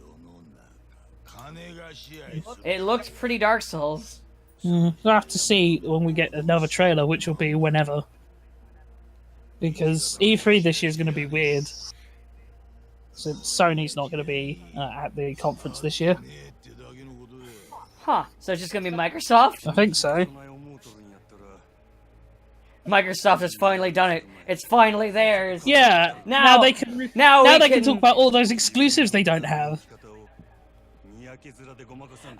S1: It looked pretty Dark Souls.
S2: We'll have to see when we get another trailer, which will be whenever. Because E3 this year is going to be weird. So Sony's not going to be at the conference this year.
S1: Huh, so it's just going to be Microsoft?
S2: I think so.
S1: Microsoft has finally done it. It's finally theirs.
S2: Yeah. Now they can. Now they can talk about all those exclusives they don't have.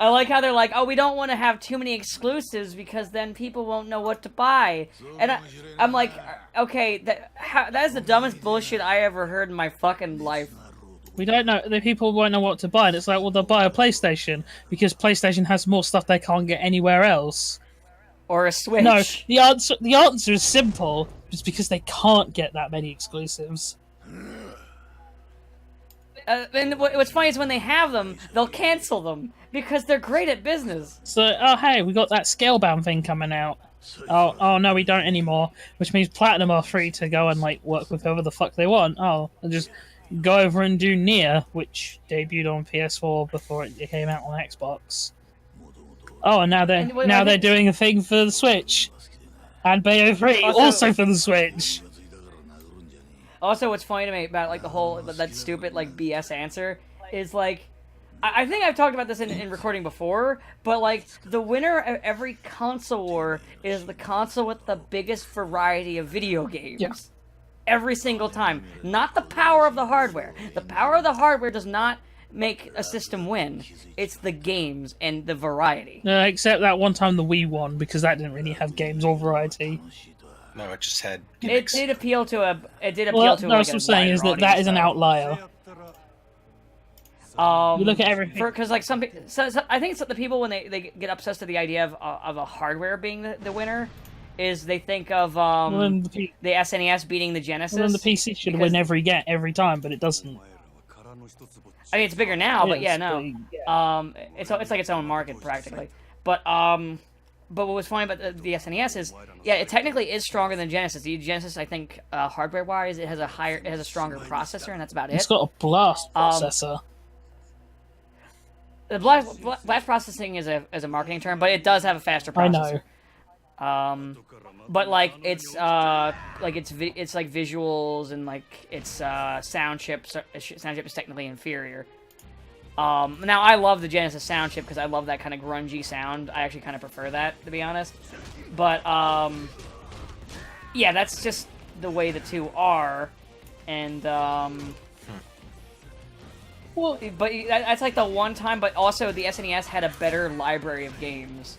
S1: I like how they're like, oh, we don't want to have too many exclusives because then people won't know what to buy. And I'm like, okay, that is the dumbest bullshit I ever heard in my fucking life.
S2: We don't know. The people won't know what to buy. And it's like, well, they'll buy a PlayStation because PlayStation has more stuff they can't get anywhere else.
S1: Or a Switch.
S2: No, the answer is simple. It's because they can't get that many exclusives.
S1: And what's funny is when they have them, they'll cancel them because they're great at business.
S2: So, oh hey, we got that Scalebound thing coming out. Oh no, we don't anymore. Which means Platinum are free to go and like work with whoever the fuck they want. Oh, and just go over and do Nier, which debuted on PS4 before it came out on Xbox. Oh, and now they're doing a thing for the Switch, and Bayo 3 also for the Switch.
S1: Also, what's funny to me about like the whole that stupid like BS answer is like, I think I've talked about this in recording before, but like the winner of every console war is the console with the biggest variety of video games.
S2: Yeah.
S1: Every single time, not the power of the hardware. The power of the hardware does not make a system win. It's the games and the variety.
S2: Except that one time the Wii won, because that didn't really have games or variety.
S3: No, it just had gimmicks.
S1: It did appeal to a. It did appeal
S2: well,
S1: to.
S2: No,
S1: Like
S2: what I'm saying is that is an outlier. You look at everything.
S1: Because like so I think it's the people when they get obsessed with the idea of a hardware being the winner, is they think of the SNES beating the Genesis.
S2: Well, then the PC should win every time, but it doesn't.
S1: I mean, it's bigger now, but yeah, no. It's like its own market practically. But what was funny about the SNES is, yeah, it technically is stronger than Genesis. The Genesis, I think, hardware-wise, it has a stronger processor, and that's about it.
S2: It's got a blast processor.
S1: The blast processing is a marketing term, but it does have a faster processor.
S2: I know.
S1: But like it's like visuals and like its sound chip is technically inferior. Now I love the Genesis sound chip because I love that kind of grungy sound. I actually kind of prefer that, to be honest. But yeah, that's just the way the two are, and well, but that's like the one time. But also the SNES had a better library of games.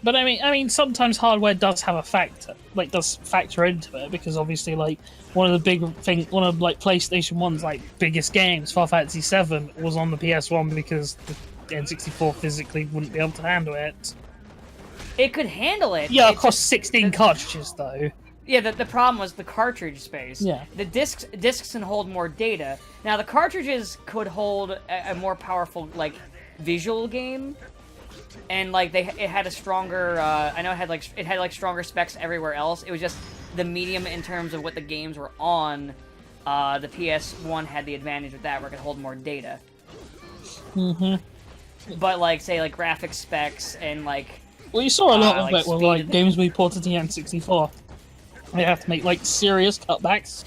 S2: But I mean, sometimes hardware does have a factor, like does factor into it, because obviously, like one of like PlayStation 1's like biggest games, Final Fantasy VII, was on the PS1 because the N64 physically wouldn't be able to handle it.
S1: It could handle it.
S2: Yeah,
S1: It's
S2: across
S1: just-
S2: 16 cartridges though.
S1: Yeah, the problem was the cartridge space.
S2: Yeah.
S1: The discs can hold more data. Now the cartridges could hold a more powerful like visual game, and like it had a stronger. I know it had stronger specs everywhere else. It was just the medium in terms of what the games were on. The PS1 had the advantage of that, where it could hold more data. But like say like graphic specs and like.
S2: Well, you saw a lot of
S1: like
S2: it with
S1: speed
S2: like
S1: and-
S2: games we ported to the N64. They have to make like serious cutbacks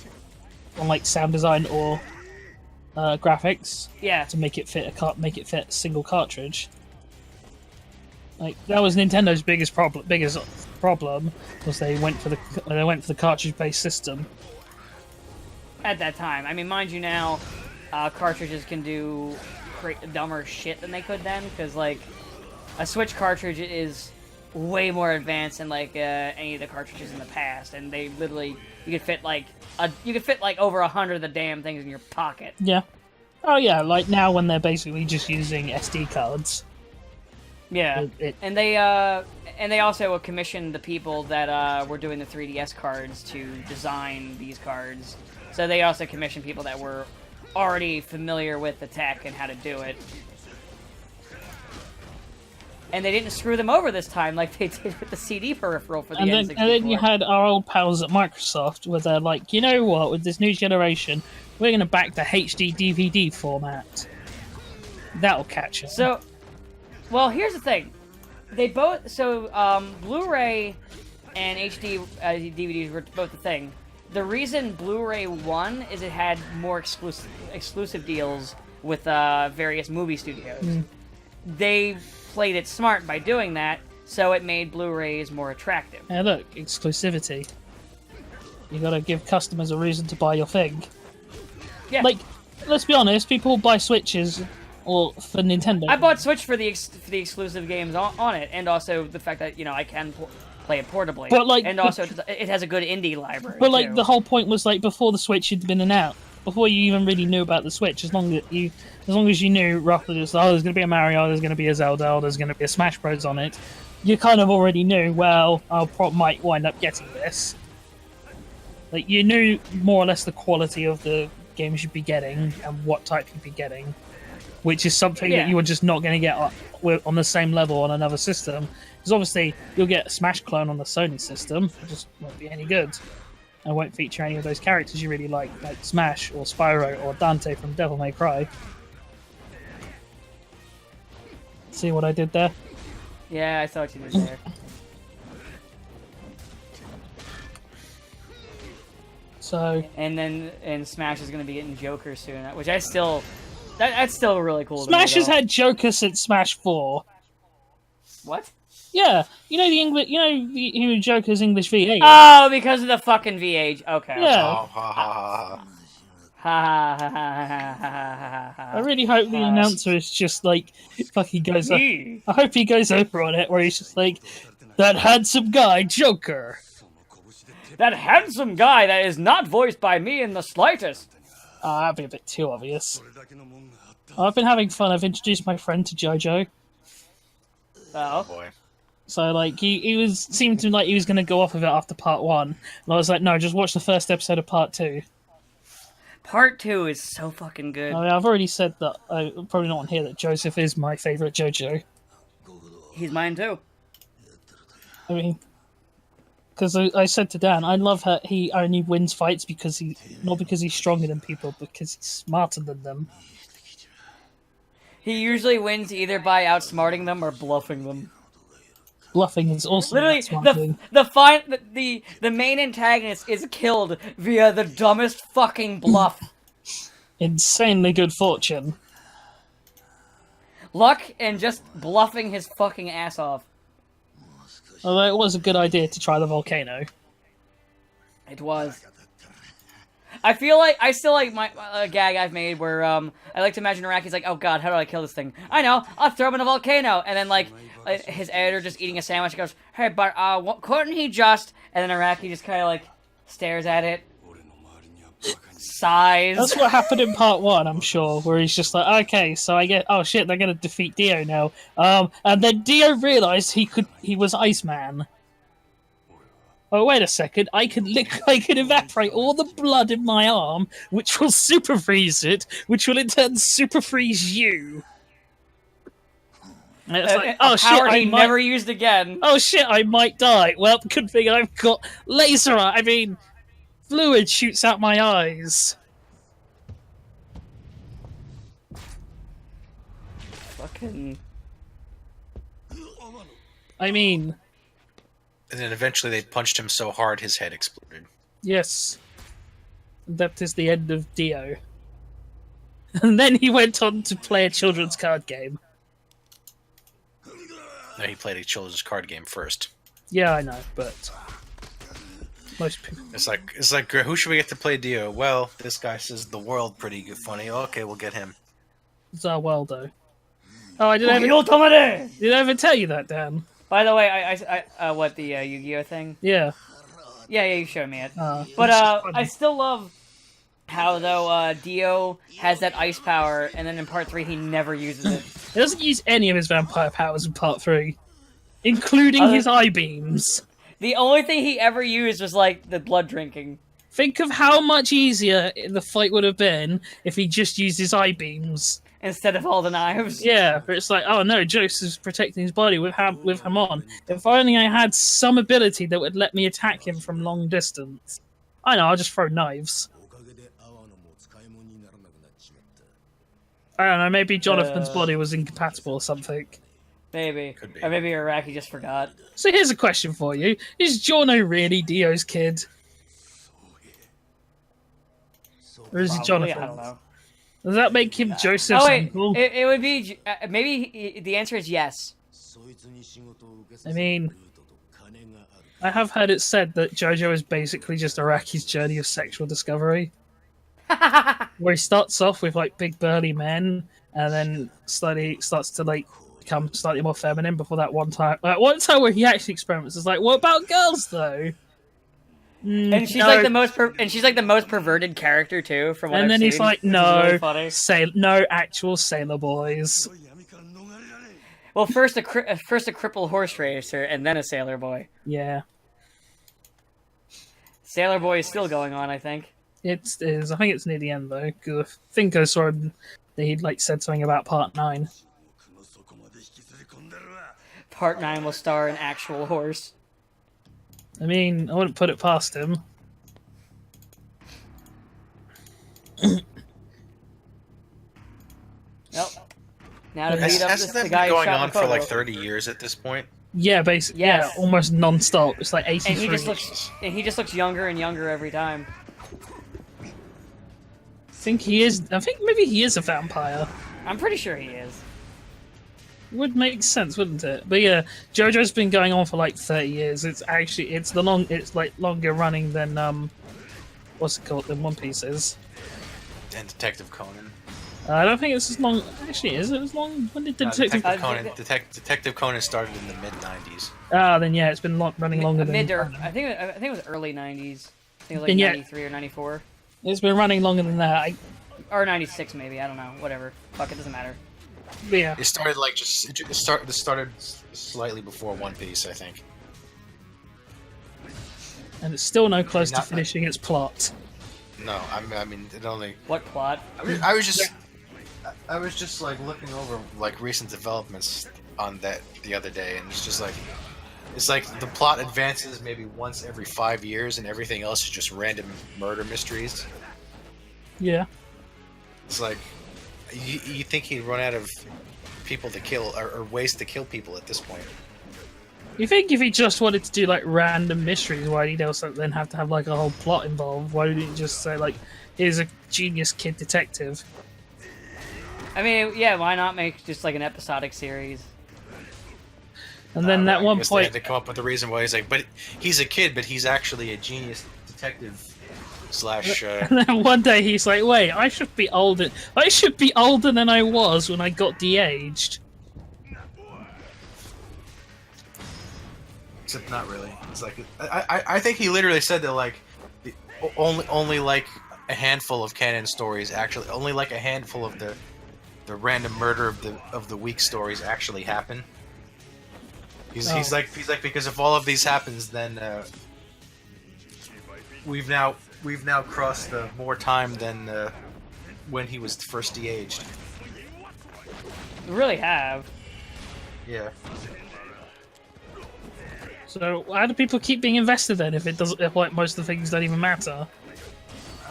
S2: on like sound design or graphics
S1: Yeah.
S2: to make it fit a single cartridge. Like that was Nintendo's biggest problem was they went for the cartridge based system.
S1: At that time, I mean, mind you, now cartridges can do dumber shit than they could then, because like a Switch cartridge is way more advanced than like any of the cartridges in the past, and they literally you could fit like over 100 of the damn things in your pocket.
S2: Yeah. Oh yeah, like now when they're basically just using SD cards.
S1: Yeah, and they also commissioned the people that were doing the 3DS cards to design these cards. So they also commissioned people that were already familiar with the tech and how to do it. And they didn't screw them over this time like they did with the CD peripheral for the N64.
S2: And then you had our old pals at Microsoft where they're like, you know what, with this new generation, we're going to back the HD DVD format. That'll catch them.
S1: So, well, here's the thing. They both... So, Blu-ray and HD DVDs were both a thing. The reason Blu-ray won is it had more exclusive deals with various movie studios. They played it smart by doing that, so it made Blu-rays more attractive.
S2: Yeah, look, exclusivity. You gotta give customers a reason to buy your thing.
S1: Yeah.
S2: Like, let's be honest, people buy Switches or for Nintendo.
S1: I bought Switch for the exclusive games on it, and also the fact that, I can play it portably.
S2: But, like,
S1: and also, it has a good indie library,
S2: But like
S1: too.
S2: the whole point was like before the Switch had been announced, before you even really knew about the Switch, as long as you knew roughly there's going to be a Mario, there's going to be a Zelda, there's going to be a Smash Bros on it, you kind of already knew. Well, I might wind up getting this. Like you knew more or less the quality of the games you'd be getting and what type you'd be getting, which is something that you were just not going to get on the same level on another system. Because obviously you'll get a Smash clone on the Sony system, it just won't be any good. And won't feature any of those characters you really like Smash or Spyro or Dante from Devil May Cry. See what I did there?
S1: Yeah, I saw what you did there.
S2: So
S1: And Smash is going to be getting Joker soon, which that's still really cool.
S2: Smash
S1: to me,
S2: has had Joker since Smash 4.
S1: What?
S2: Yeah, you know the English, who Joker's English VA.
S1: Oh, because of the fucking VH. Okay.
S2: Yeah.
S3: Oh, ha ha ha.
S1: Ha ha ha ha ha ha ha.
S2: I really hope the announcer is just like fucking goes up. I hope he goes over on it where he's just like, that handsome guy, Joker.
S1: That handsome guy that is not voiced by me in the slightest.
S2: Oh, that'd be a bit too obvious. I've been having fun. I've introduced my friend to JoJo.
S1: Oh.
S3: Boy.
S2: So, like, he seemed like he was going to go off of it after part 1. And I was like, no, just watch the first episode of part 2.
S1: Part 2 is so fucking good.
S2: I mean, I've already said that, I probably not on here, that Joseph is my favourite JoJo.
S1: He's mine too.
S2: I mean, because I said to Dan, I love how he only wins fights not because he's stronger than people, but because he's smarter than them.
S1: He usually wins either by outsmarting them or bluffing them.
S2: Bluffing is also
S1: Literally,
S2: outsmarting.
S1: the main antagonist is killed via the dumbest fucking bluff.
S2: Insanely good fortune.
S1: Luck and just bluffing his fucking ass off.
S2: Although it was a good idea to try the volcano.
S1: It was. I feel like I still like my gag I've made where I like to imagine Iraqi's like, oh god, how do I kill this thing? I know, I'll throw him in a volcano, and then like his editor just eating a sandwich goes, hey, but couldn't he just? And then Iraqi just kind of like stares at it, sighs.
S2: That's what happened in part 1, I'm sure, where he's just like, okay, so I get, oh shit, they're gonna defeat Dio now. And then Dio realized he was Iceman. Oh, wait a second, I can evaporate all the blood in my arm, which will super freeze it, which will in turn super freeze you. And it's like, oh shit,
S1: he never used again.
S2: Oh shit, I might die. Well, good thing I've got fluid shoots out my eyes.
S1: Fucking.
S2: I mean...
S3: And then eventually they punched him so hard his head exploded.
S2: Yes. That is the end of Dio. And then he went on to play a children's card game.
S3: No, he played a children's card game first.
S2: Yeah, I know, but... most people...
S3: It's like, who should we get to play Dio? Well, this guy says the world pretty good, funny. Okay, we'll get him.
S2: Zarweldo. Oh, I did I ever tell you that, Dan?
S1: By the way, I what, the Yu-Gi-Oh thing?
S2: Yeah.
S1: Yeah, you showed me it. But I still love how, though, Dio has that ice power, and then in part 3 he never uses it.
S2: He doesn't use any of his vampire powers in part 3. Including his eye beams.
S1: The only thing he ever used was, like, the blood drinking.
S2: Think of how much easier the fight would have been if he just used his eye beams.
S1: Instead of all the knives.
S2: Yeah, but it's like, oh no, Joseph's protecting his body with him on. If only I had some ability that would let me attack him from long distance. I know, I'll just throw knives. I don't know, maybe Jonathan's body was incompatible or something.
S1: Maybe.
S3: Could be.
S1: Or maybe Iraqi just forgot.
S2: So here's a question for you. Is Jorno really Dio's kid? Or is he
S1: Probably,
S2: Jonathan?
S1: I don't know.
S2: Does that make him Joseph's
S1: Oh wait,
S2: uncle?
S1: it would be maybe the answer is yes.
S2: I mean, I have heard it said that JoJo is basically just Iraqi's journey of sexual discovery, where he starts off with like big burly men, and then slowly starts to like become slightly more feminine. Before that one time where he actually experiments, is like, what about girls though?
S1: And she's
S2: no.
S1: like the most perverted character too. From what
S2: And
S1: I've
S2: then
S1: seen.
S2: he's like,
S1: This is
S2: no,
S1: really funny.
S2: no actual sailor boys.
S1: Well, first a crippled horse racer, and then a sailor boy.
S2: Yeah,
S1: Sailor boy is still going on, I think.
S2: it is. I think it's near the end though. 'Cause I think I saw him, that he'd like said something about part 9.
S1: Part 9 will star an actual horse.
S2: I mean, I wouldn't put it past him.
S1: Nope. Now to
S3: Has,
S1: beat up
S3: hasn't
S1: the
S3: that
S1: guy
S3: been
S1: who
S3: going
S1: shot
S3: on for
S1: Makoto.
S3: like 30 years at this point?
S2: Yeah, basically,
S1: Yes.
S2: yeah, almost non-stop. It's like 83.
S1: And he just looks younger and younger every time.
S2: I think maybe he is a vampire.
S1: I'm pretty sure he is.
S2: Would make sense, wouldn't it? But yeah, JoJo's been going on for like 30 years. It's like longer running than what's it called? Than One Piece is.
S3: And Detective Conan.
S2: I don't think it's as long. Actually, is it as long? When did Detective?
S3: Detective Conan started in the mid 90s.
S2: Ah, then yeah, it's been running longer than.
S1: I think it was early 90s. I think it was like
S2: And yet-
S1: 93 or 94.
S2: It's been running longer than that.
S1: Or 96 maybe, I don't know. Whatever. Fuck, it doesn't matter.
S2: But yeah,
S3: It started like it started slightly before One Piece, I think.
S2: and it's still no close to
S3: Not-
S2: finishing its plot.
S3: No, I mean it only.
S1: What plot?
S3: I was just like looking over like recent developments on that the other day, and it's like the plot advances maybe once every 5 years, and everything else is just random murder mysteries.
S2: Yeah.
S3: It's like you think he'd run out of people to kill or ways to kill people at this point.
S2: You think if he just wanted to do like random mysteries, why did he also then have to have like a whole plot involved? Why didn't he just say like, here's a genius kid detective?
S1: I mean, yeah, why not make just like an episodic series?
S2: And then at
S3: I
S2: one
S3: guess they
S2: point,
S3: had to come up with a reason why he's like, but he's a kid, but he's actually a genius detective Slash.
S2: And then one day he's like, "Wait, I should be older. I should be older than I was when I got de-aged."
S3: Except not really. It's like I think he literally said that like only like a handful of canon stories actually only like a handful of the random murder of the week stories actually happen. He's like because if all of these happens, then we've now crossed more time than when he was first de-aged.
S1: We really have.
S3: Yeah.
S2: So how do people keep being invested then if it doesn't? If like most of the things don't even matter?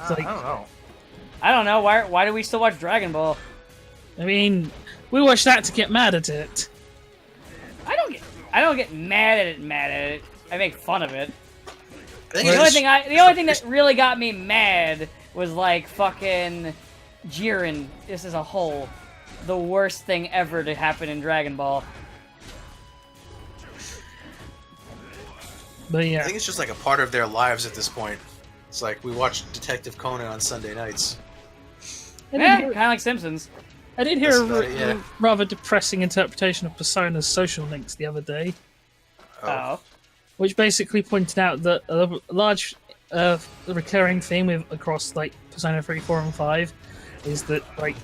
S2: It's like,
S3: I don't know.
S1: I don't know. Why do we still watch Dragon Ball?
S2: I mean, we watch that to get mad at it.
S1: I don't get mad at it. I make fun of it.
S3: I think
S1: The
S3: it's
S1: only thing that really got me mad was like fucking Jiren. This as a whole, the worst thing ever to happen in Dragon Ball.
S2: But
S3: I
S2: yeah,
S3: think it's just like a part of their lives at this point. It's like we watch Detective Conan on Sunday nights.
S1: Kind of like Simpsons.
S2: I did hear
S3: That's
S2: a
S3: about it, yeah.
S2: rather depressing interpretation of Persona's social links the other day,
S1: Oh.
S2: which basically pointed out that a large recurring theme across like Persona 3, 4, and 5 is that like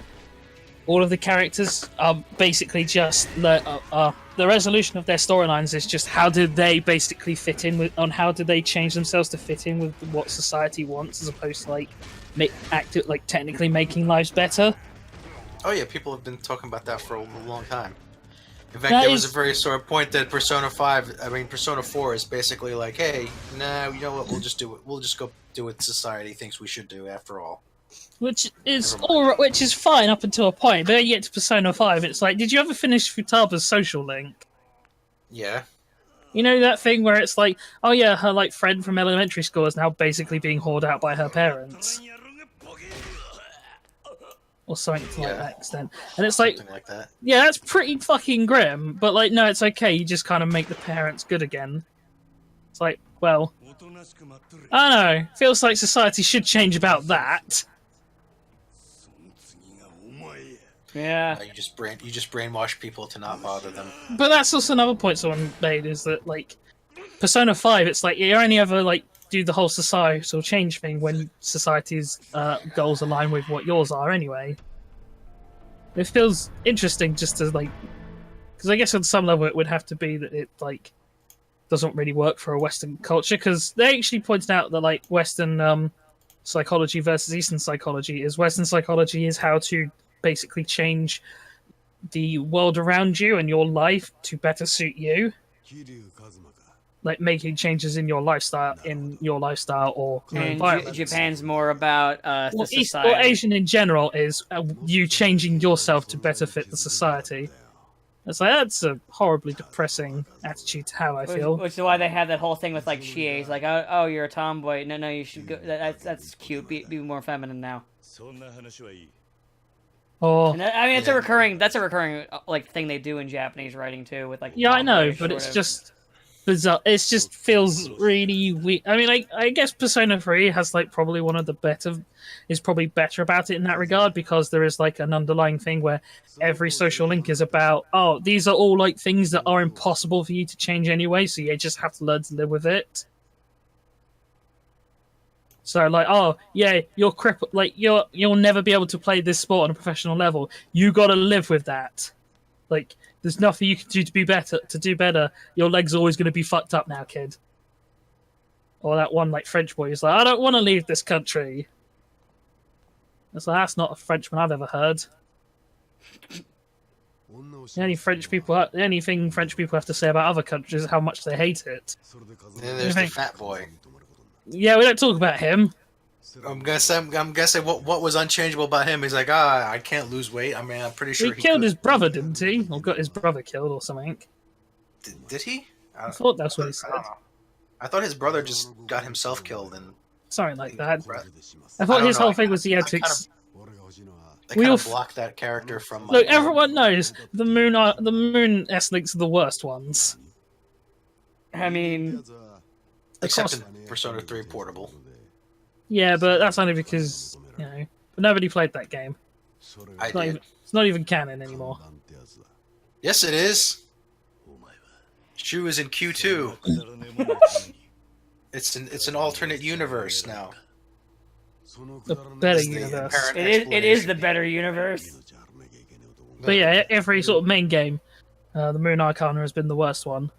S2: all of the characters are basically just the resolution of their storylines is just how did they basically fit in with on how did they change themselves to fit in with what society wants as opposed to like technically making lives better.
S3: Oh yeah, people have been talking about that for a long time. In fact,
S2: That
S3: there was
S2: is-
S3: a very sore point that Persona 4 is basically like, hey, nah, you know what? We'll just do it. We'll just go do what society thinks we should do. After all,
S2: Which is
S3: Never mind.
S2: all right, which is fine up until a point, but then you get to Persona 5, it's like, did you ever finish Futaba's social link?
S3: yeah.
S2: You know that thing where it's like, oh yeah, her like friend from elementary school is now basically being hauled out by her parents, or something to like
S3: Yeah.
S2: that extent. And it's like,
S3: Something like that.
S2: yeah, that's pretty fucking grim. But like, no, it's okay. You just kind of make the parents good again. It's like, well, I don't know. Feels like society should change about that.
S1: Yeah.
S3: You just brainwash people to not bother them.
S2: But that's also another point someone made is that like Persona 5, it's like you only ever like do the whole societal change thing when society's goals align with what yours are anyway. It feels interesting just to like, because I guess on some level it would have to be that it like doesn't really work for a Western culture, because they actually pointed out that like Western psychology versus Eastern psychology is Western psychology is how to basically change the world around you and your life to better suit you, like making changes in your lifestyle or your
S1: And
S2: environment.
S1: Japan's more about the
S2: Well, East
S1: society.
S2: or Asian in general is you changing yourself to better fit the society. It's like that's a horribly depressing attitude to have. I feel.
S1: Which is why they have that whole thing with like Shies, like, oh, you're a tomboy. No, you should go. That's cute. Be more feminine now.
S2: Or
S1: And I mean, it's
S3: Yeah.
S1: That's a recurring like thing they do in Japanese writing too, with like.
S2: yeah, I know,
S1: tomboy
S2: but
S1: sort
S2: it's
S1: of-
S2: just bizarre. It just feels really weird. I mean, I guess Persona 3 has like probably one of the is probably better about it in that regard, because there is like an underlying thing where every social link is about, oh, these are all like things that are impossible for you to change anyway, so you just have to learn to live with it. So like, oh yeah, you're crippled. Like you'll never be able to play this sport on a professional level. You got to live with that. Like there's nothing you can do to be better. To do better, your leg's always going to be fucked up now, kid. Or that one like French boy who's like, I don't want to leave this country. It's like, that's not a Frenchman I've ever heard. The only thing French people have to say about other countries is how much they hate it.
S3: Then there's the fat boy.
S2: Yeah, we don't talk about him.
S3: I'm guessing what was unchangeable about him. He's like, I can't lose weight. I mean, I'm pretty sure
S2: He killed
S3: could.
S2: his brother, didn't he? Or got his brother killed or something.
S3: Did he?
S2: I thought that's what he
S3: I
S2: said.
S3: don't know. I thought his brother just got himself killed and
S2: Something like that. I
S3: I
S2: thought
S3: don't
S2: his
S3: know.
S2: whole thing was he had to.
S3: they
S2: We
S3: kind
S2: all
S3: of blocked that character from.
S2: Look, everyone knows the moon S-links are the worst ones.
S1: I mean,
S3: except
S2: course.
S3: in Persona 3 Portable.
S2: Yeah, but that's only because, nobody played that game.
S3: I
S2: It's
S3: did.
S2: not even canon anymore.
S3: Yes, it is. Shu is in Q2. It's an alternate universe now.
S2: A better
S3: Is the
S2: universe.
S3: apparent
S1: It is the
S3: explanation.
S1: better universe.
S2: But yeah, every sort of main game, the Moon Arcana has been the worst one.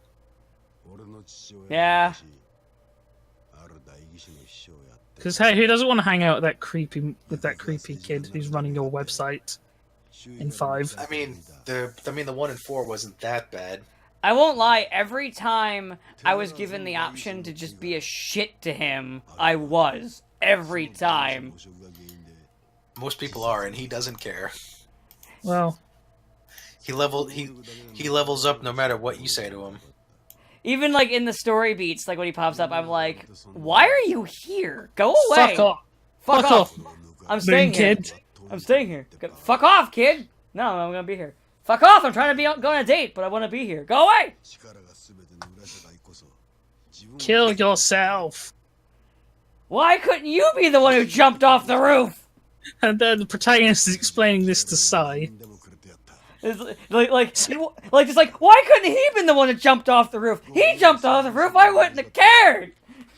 S1: Yeah.
S2: Because hey, who doesn't want to hang out with that creepy kid who's running your website in 5?
S3: I mean, the 1 and 4 wasn't that bad.
S1: I won't lie, every time I was given the option to just be a shit to him, I was. Every time.
S3: Most people are, and he doesn't care.
S2: Well,
S3: He levels up no matter what you say to him.
S1: Even, like, in the story beats, like, when he pops up, I'm like, why are you here? Go away!
S2: fuck off,
S1: Fuck
S2: fuck
S1: off!
S2: off,
S1: I'm staying
S2: Moon
S1: here.
S2: Kid.
S1: I'm staying here. Fuck off, kid! No, I'm gonna be here. Fuck off! I'm trying to go on a date, but I want to be here. Go away!
S2: Kill yourself.
S1: Why couldn't you be the one who jumped off the roof?
S2: And then the protagonist is explaining this to Sai.
S1: It's just like, why couldn't he been the one that jumped off the roof? He jumped off the roof, I wouldn't have cared!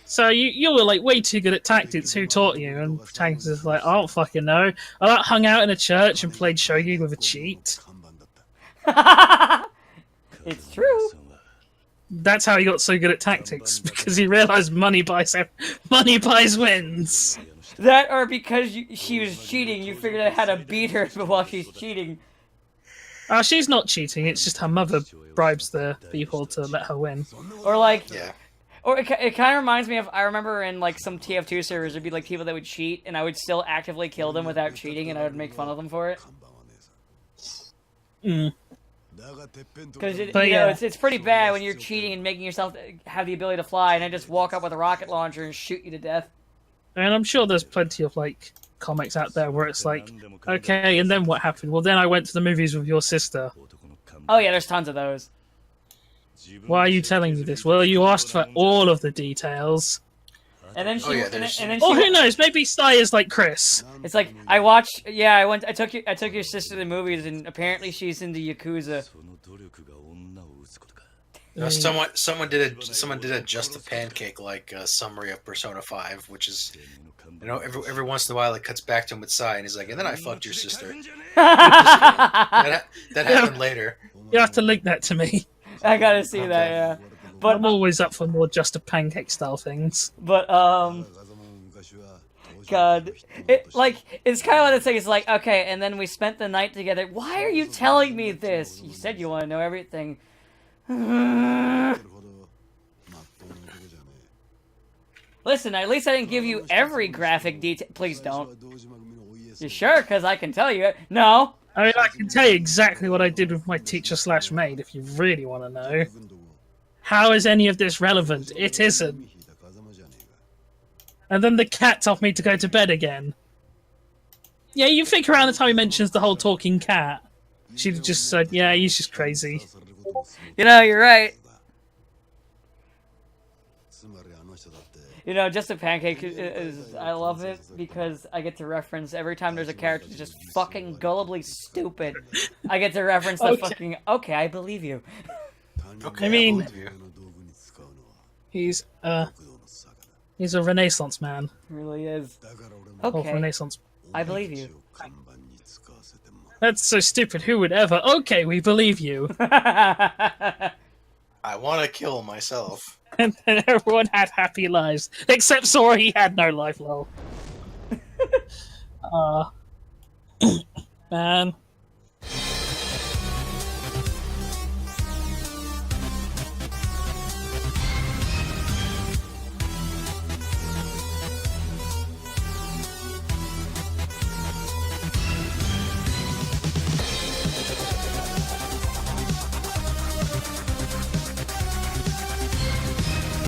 S2: So you were like way too good at tactics. Who taught you? And the protagonist is like, I don't fucking know. I like hung out in a church and played shogi with a cheat.
S1: It's true.
S2: That's how he got so good at tactics, because he realized money buys wins.
S1: That or because she was cheating, you figured out how to beat her while she's cheating.
S2: She's not cheating. It's just her mother bribes the people to let her win.
S1: Or like,
S3: Yeah.
S1: or it kind of reminds me of, I remember in like some TF2 servers, there'd be like people that would cheat, and I would still actively kill them without cheating, and I would make fun of them for it. Because it's pretty bad when you're cheating and making yourself have the ability to fly, and I just walk up with a rocket launcher and shoot you to death.
S2: And I'm sure there's plenty of like comics out there where it's like, okay, and then what happened? Well, then I went to the movies with your sister.
S1: Oh yeah, there's tons of those.
S2: Why are you telling me this? Well, you asked for all of the details.
S1: And then she,
S3: Oh, yeah,
S1: and
S3: there's-
S1: then
S2: Or
S1: she,
S2: who knows? Maybe Sai is like Chris.
S1: it's like I watched. Yeah, I took your sister to the movies, and apparently she's into Yakuza.
S3: Someone did a just a pancake like summary of Persona 5, which is, every once in a while it cuts back to him with Sai, and he's like, and then I fucked your sister. that happened later.
S2: You have to link that to me.
S1: I gotta see
S3: Okay.
S1: that. Yeah, but
S2: I'm always up for more just a pancake style things.
S1: God, it's kind of like the thing. It's like, okay, and then we spent the night together. Why are you telling me this? You said you want to know everything. Listen, at least I didn't give you every graphic detail. Please don't. You sure? Because I can tell you. No.
S2: I mean, I can tell you exactly what I did with my teacher/maid if you really want to know. How is any of this relevant? It isn't. And then the cat told me to go to bed again. Yeah, you think around the time he mentions the whole talking cat, she'd have just said, yeah, he's just crazy.
S1: You're right. Just a pancake is I love it because I get to reference every time there's a character that's just fucking gullibly stupid. I get to reference the
S2: Okay.
S1: fucking okay, I believe you.
S3: Okay,
S2: I mean-
S3: believe you.
S2: He's a Renaissance man.
S1: It really is.
S2: Of
S1: Okay,
S2: Renaissance.
S1: I believe you.
S2: That's so stupid. Who would ever? Okay, we believe you.
S3: I want to kill myself.
S2: And then everyone had happy lives. Except Sora, he had no life, lol. Man.